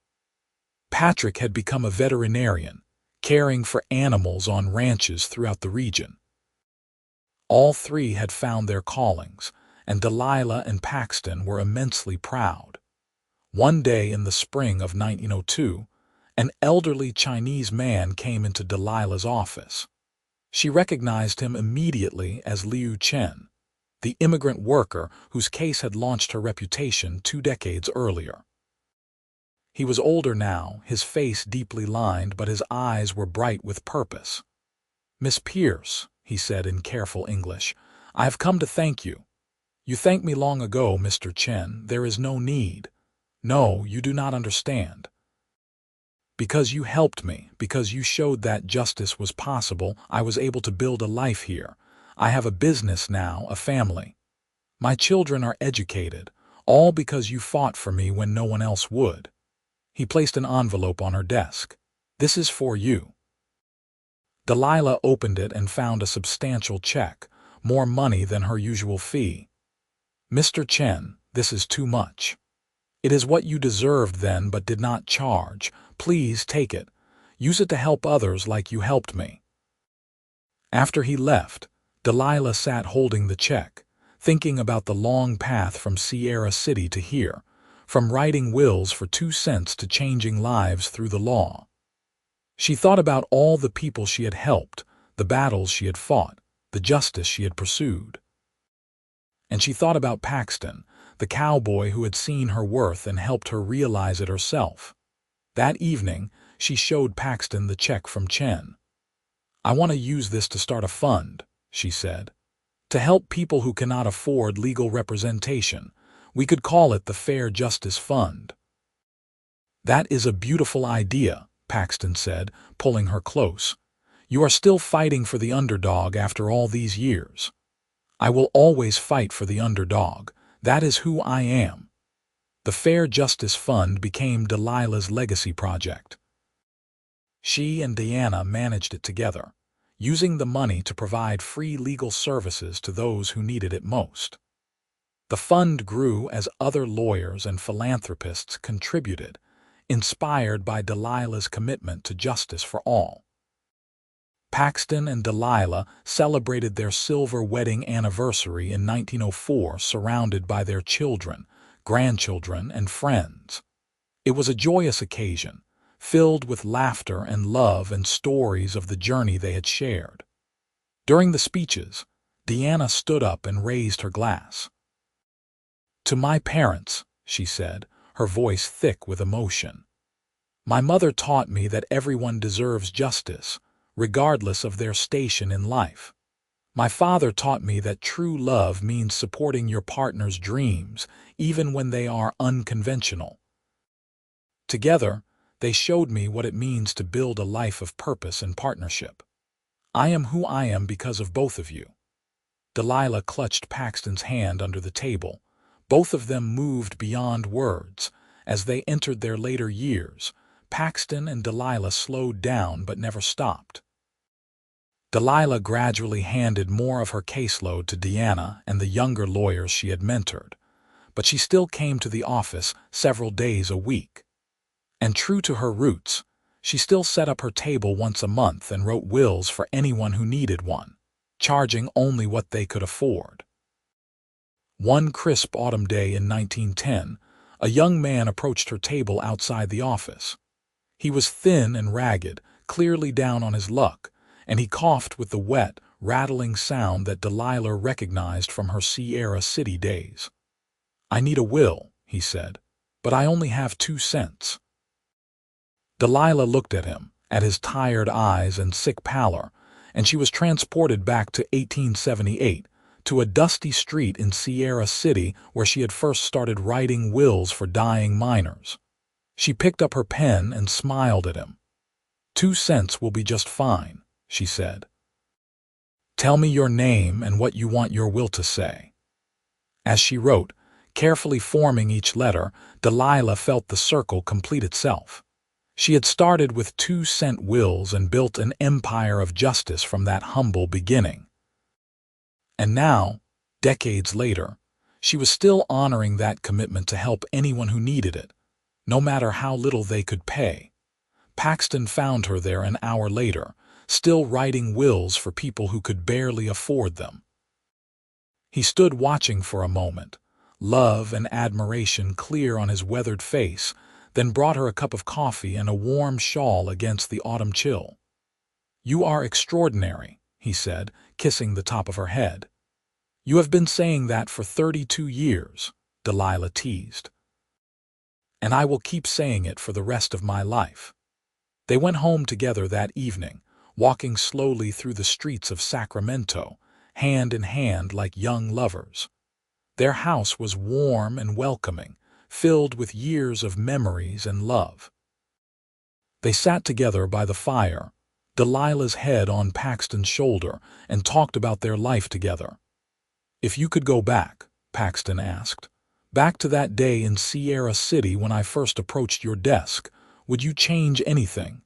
Patrick had become a veterinarian, caring for animals on ranches throughout the region. All three had found their callings, and Delilah and Paxton were immensely proud. One day in the spring of 1902, an elderly Chinese man came into Delilah's office. She recognized him immediately as Liu Chen, the immigrant worker whose case had launched her reputation 2 decades earlier. He was older now, his face deeply lined, but his eyes were bright with purpose. "Miss Pierce," he said in careful English, "I have come to thank you. You thanked me long ago, Mr. Chen. There is no need. No, you do not understand. Because you helped me, because you showed that justice was possible, I was able to build a life here. I have a business now, a family. My children are educated, all because you fought for me when no one else would." He placed an envelope on her desk. "This is for you." Delilah opened it and found a substantial check, more money than her usual fee. "Mr. Chen, this is too much. It is what you deserved then but did not charge. Please take it. Use it to help others like you helped me." After he left, Delilah sat holding the check, thinking about the long path from Sierra City to here, from writing wills for 2 cents to changing lives through the law. She thought about all the people she had helped, the battles she had fought, the justice she had pursued. And she thought about Paxton, the cowboy who had seen her worth and helped her realize it herself. That evening, she showed Paxton the check from Chen. "I want to use this to start a fund," she said, "to help people who cannot afford legal representation. We could call it the Fair Justice Fund." "That is a beautiful idea," Paxton said, pulling her close. "You are still fighting for the underdog after all these years." "I will always fight for the underdog. That is who I am." The Fair Justice Fund became Delilah's legacy project. She and Deanna managed it together, using the money to provide free legal services to those who needed it most. The fund grew as other lawyers and philanthropists contributed, inspired by Delilah's commitment to justice for all. Paxton and Delilah celebrated their silver wedding anniversary in 1904, surrounded by their children, grandchildren, and friends. It was a joyous occasion, filled with laughter and love and stories of the journey they had shared. During the speeches, Deanna stood up and raised her glass. "To my parents," she said, her voice thick with emotion. "My mother taught me that everyone deserves justice, regardless of their station in life. My father taught me that true love means supporting your partner's dreams, even when they are unconventional. Together, they showed me what it means to build a life of purpose and partnership. I am who I am because of both of you." Delilah clutched Paxton's hand under the table. Both of them moved beyond words. As they entered their later years, Paxton and Delilah slowed down but never stopped. Delilah gradually handed more of her caseload to Deanna and the younger lawyers she had mentored, but she still came to the office several days a week. And true to her roots, she still set up her table once a month and wrote wills for anyone who needed one, charging only what they could afford. One crisp autumn day in 1910, a young man approached her table outside the office. He was thin and ragged, clearly down on his luck, and he coughed with the wet, rattling sound that Delilah recognized from her Sierra City days. "I need a will," he said, "but I only have 2 cents. Delilah looked at him, at his tired eyes and sick pallor, and she was transported back to 1878, to a dusty street in Sierra City where she had first started writing wills for dying miners. She picked up her pen and smiled at him. "2 cents will be just fine," she said. "Tell me your name and what you want your will to say." As she wrote, carefully forming each letter, Delilah felt the circle complete itself. She had started with 2-cent wills and built an empire of justice from that humble beginning. And now, decades later, she was still honoring that commitment to help anyone who needed it, no matter how little they could pay. Paxton found her there an hour later, still writing wills for people who could barely afford them. He stood watching for a moment, love and admiration clear on his weathered face, then brought her a cup of coffee and a warm shawl against the autumn chill. "You are extraordinary," he said, kissing the top of her head. "You have been saying that for 32 years, Delilah teased. "And I will keep saying it for the rest of my life." They went home together that evening, walking slowly through the streets of Sacramento, hand in hand like young lovers. Their house was warm and welcoming, filled with years of memories and love. They sat together by the fire, Delilah's head on Paxton's shoulder, and talked about their life together. "If you could go back," Paxton asked, "back to that day in Sierra City when I first approached your desk, would you change anything?"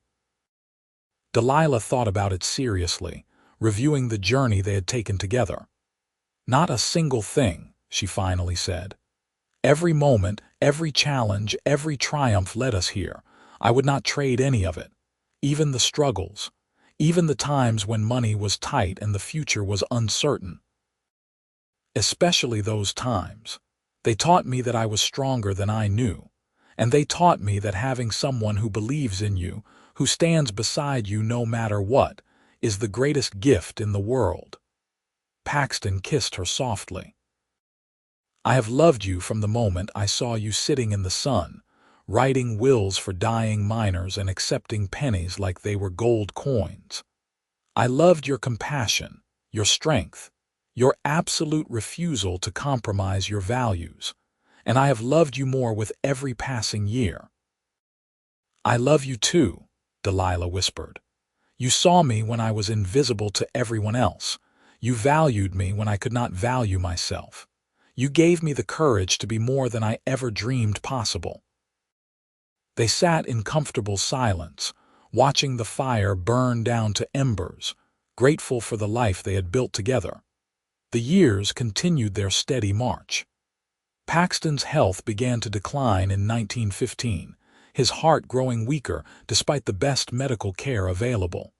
Delilah thought about it seriously, reviewing the journey they had taken together. "Not a single thing," she finally said. "Every moment, every challenge, every triumph led us here. I would not trade any of it. Even the struggles. Even the times when money was tight and the future was uncertain. Especially those times. They taught me that I was stronger than I knew. And they taught me that having someone who believes in you, who stands beside you no matter what, is the greatest gift in the world." Paxton kissed her softly. "I have loved you from the moment I saw you sitting in the sun, writing wills for dying miners and accepting pennies like they were gold coins. I loved your compassion, your strength, your absolute refusal to compromise your values, and I have loved you more with every passing year." "I love you too," Delilah whispered. "You saw me when I was invisible to everyone else. You valued me when I could not value myself. You gave me the courage to be more than I ever dreamed possible." They sat in comfortable silence, watching the fire burn down to embers, grateful for the life they had built together. The years continued their steady march. Paxton's health began to decline in 1915, his heart growing weaker despite the best medical care available.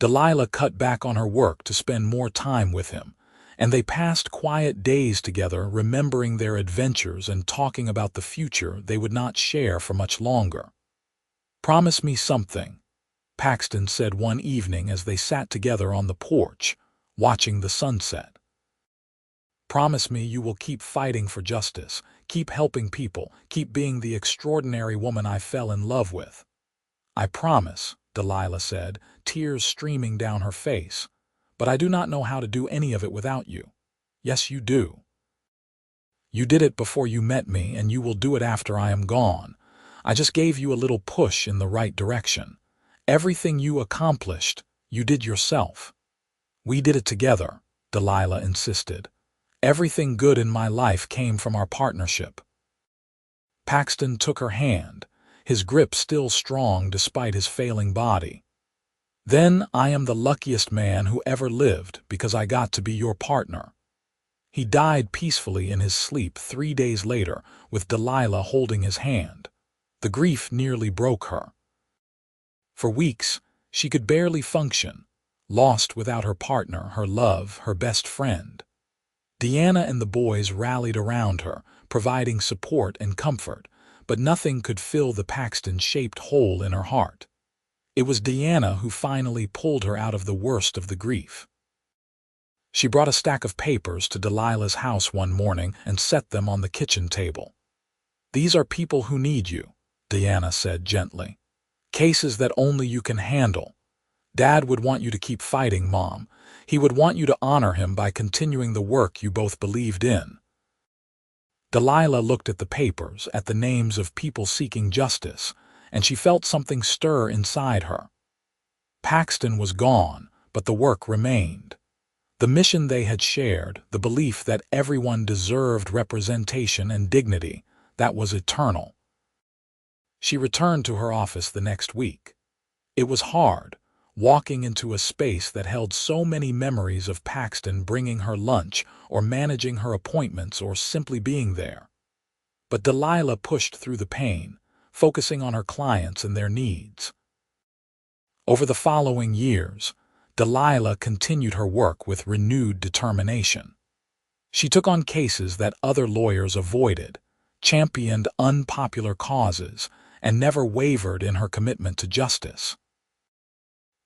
Delilah cut back on her work to spend more time with him, and they passed quiet days together remembering their adventures and talking about the future they would not share for much longer. "Promise me something," Paxton said one evening as they sat together on the porch, watching the sunset. "Promise me you will keep fighting for justice, keep helping people, keep being the extraordinary woman I fell in love with." "I promise," Delilah said, tears streaming down her face, "but I do not know how to do any of it without you." "Yes, you do. You did it before you met me, and you will do it after I am gone. I just gave you a little push in the right direction. Everything you accomplished, you did yourself." "We did it together," Delilah insisted. "Everything good in my life came from our partnership." Paxton took her hand, his grip still strong despite his failing body. "Then I am the luckiest man who ever lived because I got to be your partner." He died peacefully in his sleep 3 days later, with Delilah holding his hand. The grief nearly broke her. For weeks, she could barely function, lost without her partner, her love, her best friend. Deanna and the boys rallied around her, providing support and comfort, but nothing could fill the Paxton-shaped hole in her heart. It was Deanna who finally pulled her out of the worst of the grief. She brought a stack of papers to Delilah's house one morning and set them on the kitchen table. "These are people who need you," Deanna said gently. "Cases that only you can handle. Dad would want you to keep fighting, Mom. He would want you to honor him by continuing the work you both believed in." Delilah looked at the papers, at the names of people seeking justice, and she felt something stir inside her. Paxton was gone, but the work remained. The mission they had shared, the belief that everyone deserved representation and dignity, that was eternal. She returned to her office the next week. It was hard, walking into a space that held so many memories of Paxton bringing her lunch or managing her appointments or simply being there. But Delilah pushed through the pain, focusing on her clients and their needs. Over the following years, Delilah continued her work with renewed determination. She took on cases that other lawyers avoided, championed unpopular causes, and never wavered in her commitment to justice.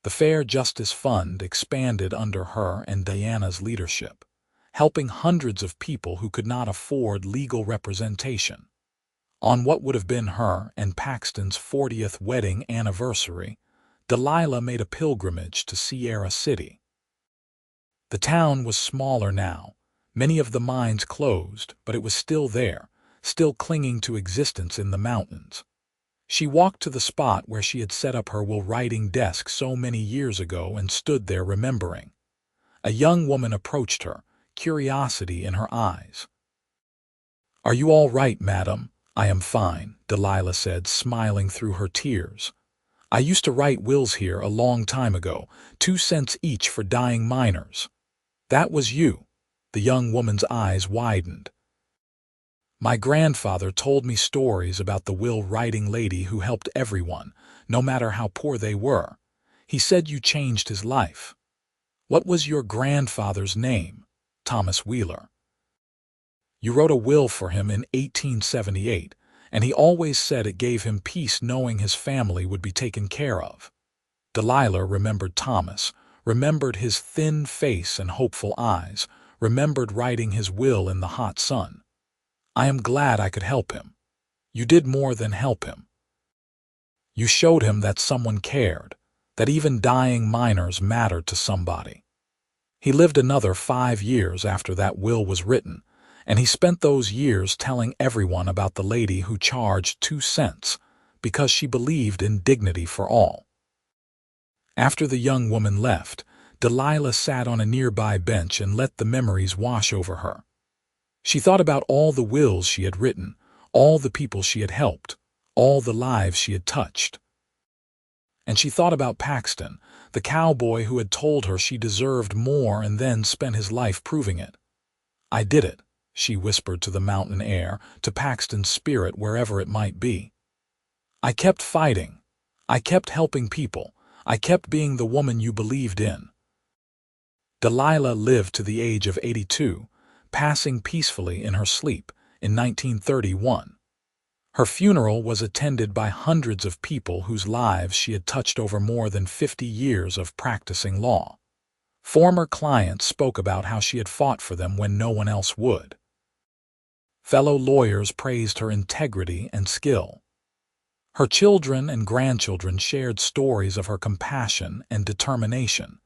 The Fair Justice Fund expanded under her and Diana's leadership, helping hundreds of people who could not afford legal representation. On what would have been her and Paxton's 40th wedding anniversary, Delilah made a pilgrimage to Sierra City. The town was smaller now, many of the mines closed, but it was still there, still clinging to existence in the mountains. She walked to the spot where she had set up her will-writing desk so many years ago and stood there remembering. A young woman approached her, curiosity in her eyes. "Are you all right, madam?" "I am fine," Delilah said, smiling through her tears. "I used to write wills here a long time ago, 2 cents each for dying miners." "That was you." The young woman's eyes widened. "My grandfather told me stories about the will-writing lady who helped everyone, no matter how poor they were. He said you changed his life." "What was your grandfather's name?" "Thomas Wheeler." "You wrote a will for him in 1878, and he always said it gave him peace knowing his family would be taken care of." Delilah remembered Thomas, remembered his thin face and hopeful eyes, remembered writing his will in the hot sun. "I am glad I could help him." "You did more than help him. You showed him that someone cared, that even dying miners mattered to somebody." He lived another 5 years after that will was written, and he spent those years telling everyone about the lady who charged 2 cents because she believed in dignity for all. After the young woman left, Delilah sat on a nearby bench and let the memories wash over her. She thought about all the wills she had written, all the people she had helped, all the lives she had touched. And she thought about Paxton, the cowboy who had told her she deserved more and then spent his life proving it. "I did it," she whispered to the mountain air, to Paxton's spirit wherever it might be. "I kept fighting. I kept helping people. I kept being the woman you believed in." Delilah lived to the age of 82, passing peacefully in her sleep in 1931. Her funeral was attended by hundreds of people whose lives she had touched over more than 50 years of practicing law. Former clients spoke about how she had fought for them when no one else would. Fellow lawyers praised her integrity and skill. Her children and grandchildren shared stories of her compassion and determination.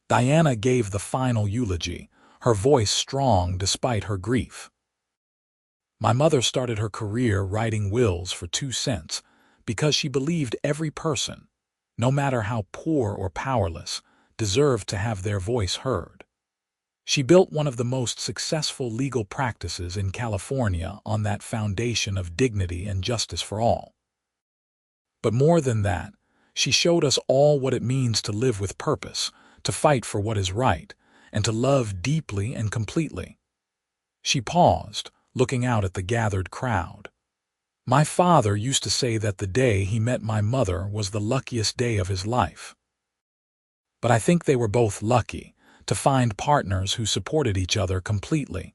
Diana gave the final eulogy, her voice strong despite her grief. "My mother started her career writing wills for 2 cents because she believed every person, no matter how poor or powerless, deserved to have their voice heard. She built one of the most successful legal practices in California on that foundation of dignity and justice for all. But more than that, she showed us all what it means to live with purpose, to fight for what is right, and to love deeply and completely." She paused, looking out at the gathered crowd. "My father used to say that the day he met my mother was the luckiest day of his life. But I think they were both lucky to find partners who supported each other completely,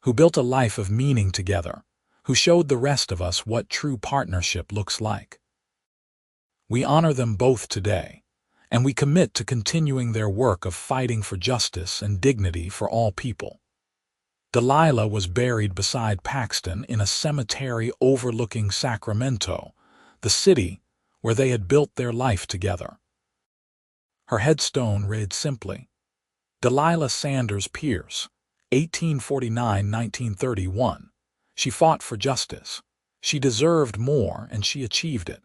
who built a life of meaning together, who showed the rest of us what true partnership looks like. We honor them both today, and we commit to continuing their work of fighting for justice and dignity for all people." Delilah was buried beside Paxton in a cemetery overlooking Sacramento, the city where they had built their life together. Her headstone read simply, "Delilah Sanders Pierce, 1849–1931. She fought for justice. She deserved more, and she achieved it."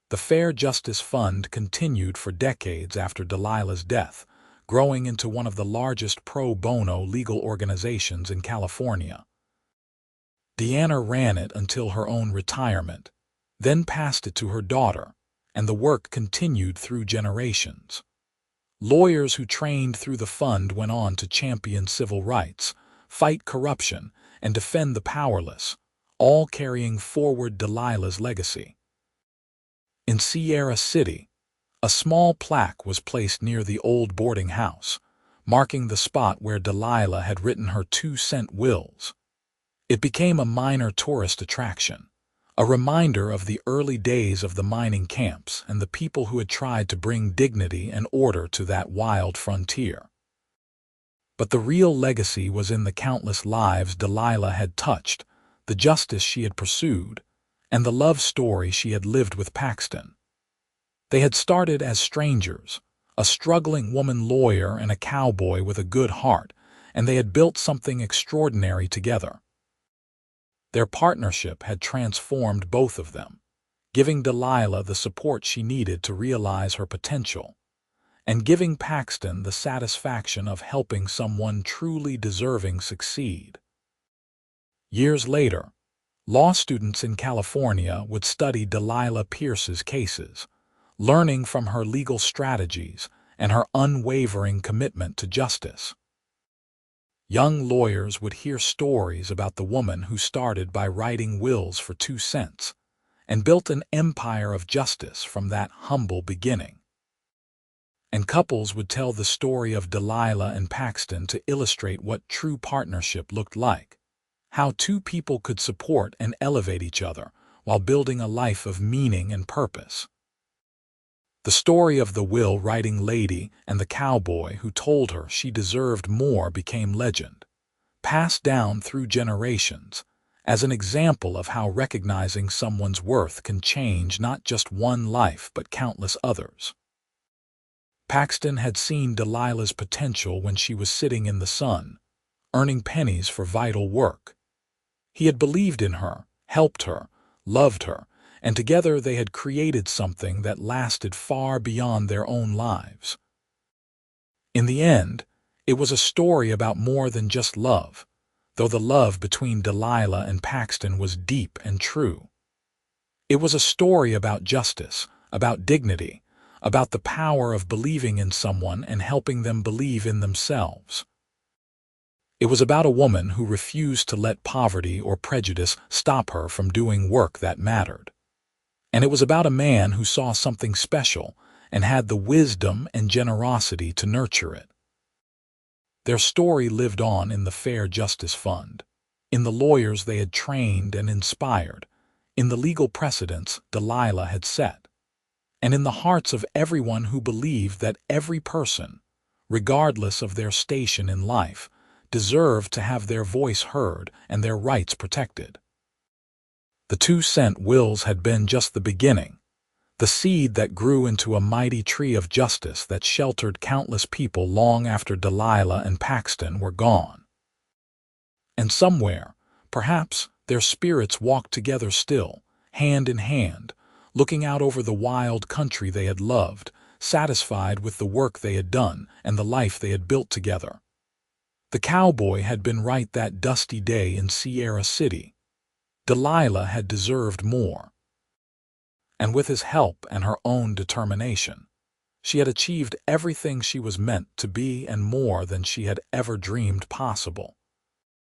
The Fair Justice Fund continued for decades after Delilah's death, growing into one of the largest pro bono legal organizations in California. Deanna ran it until her own retirement, then passed it to her daughter, and the work continued through generations. Lawyers who trained through the fund went on to champion civil rights, fight corruption, and defend the powerless, all carrying forward Delilah's legacy. In Sierra City, a small plaque was placed near the old boarding house, marking the spot where Delilah had written her 2-cent wills. It became a minor tourist attraction, a reminder of the early days of the mining camps and the people who had tried to bring dignity and order to that wild frontier. But the real legacy was in the countless lives Delilah had touched, the justice she had pursued, and the love story she had lived with Paxton. They had started as strangers, a struggling woman lawyer and a cowboy with a good heart, and they had built something extraordinary together. Their partnership had transformed both of them, giving Delilah the support she needed to realize her potential, and giving Paxton the satisfaction of helping someone truly deserving succeed. Years later, law students in California would study Delilah Pierce's cases, learning from her legal strategies and her unwavering commitment to justice. Young lawyers would hear stories about the woman who started by writing wills for 2 cents and built an empire of justice from that humble beginning. And couples would tell the story of Delilah and Paxton to illustrate what true partnership looked like, how two people could support and elevate each other while building a life of meaning and purpose. The story of the will-writing lady and the cowboy who told her she deserved more became legend, passed down through generations, as an example of how recognizing someone's worth can change not just one life but countless others. Paxton had seen Delilah's potential when she was sitting in the sun, earning pennies for vital work. He had believed in her, helped her, loved her, and together they had created something that lasted far beyond their own lives. In the end, it was a story about more than just love, though the love between Delilah and Paxton was deep and true. It was a story about justice, about dignity, about the power of believing in someone and helping them believe in themselves. It was about a woman who refused to let poverty or prejudice stop her from doing work that mattered. And it was about a man who saw something special and had the wisdom and generosity to nurture it. Their story lived on in the Fair Justice Fund, in the lawyers they had trained and inspired, in the legal precedents Delilah had set, and in the hearts of everyone who believed that every person, regardless of their station in life, deserved to have their voice heard and their rights protected. The 2-cent wills had been just the beginning, the seed that grew into a mighty tree of justice that sheltered countless people long after Delilah and Paxton were gone. And somewhere, perhaps, their spirits walked together still, hand in hand, looking out over the wild country they had loved, satisfied with the work they had done and the life they had built together. The cowboy had been right that dusty day in Sierra City. Delilah had deserved more. And with his help and her own determination, she had achieved everything she was meant to be and more than she had ever dreamed possible.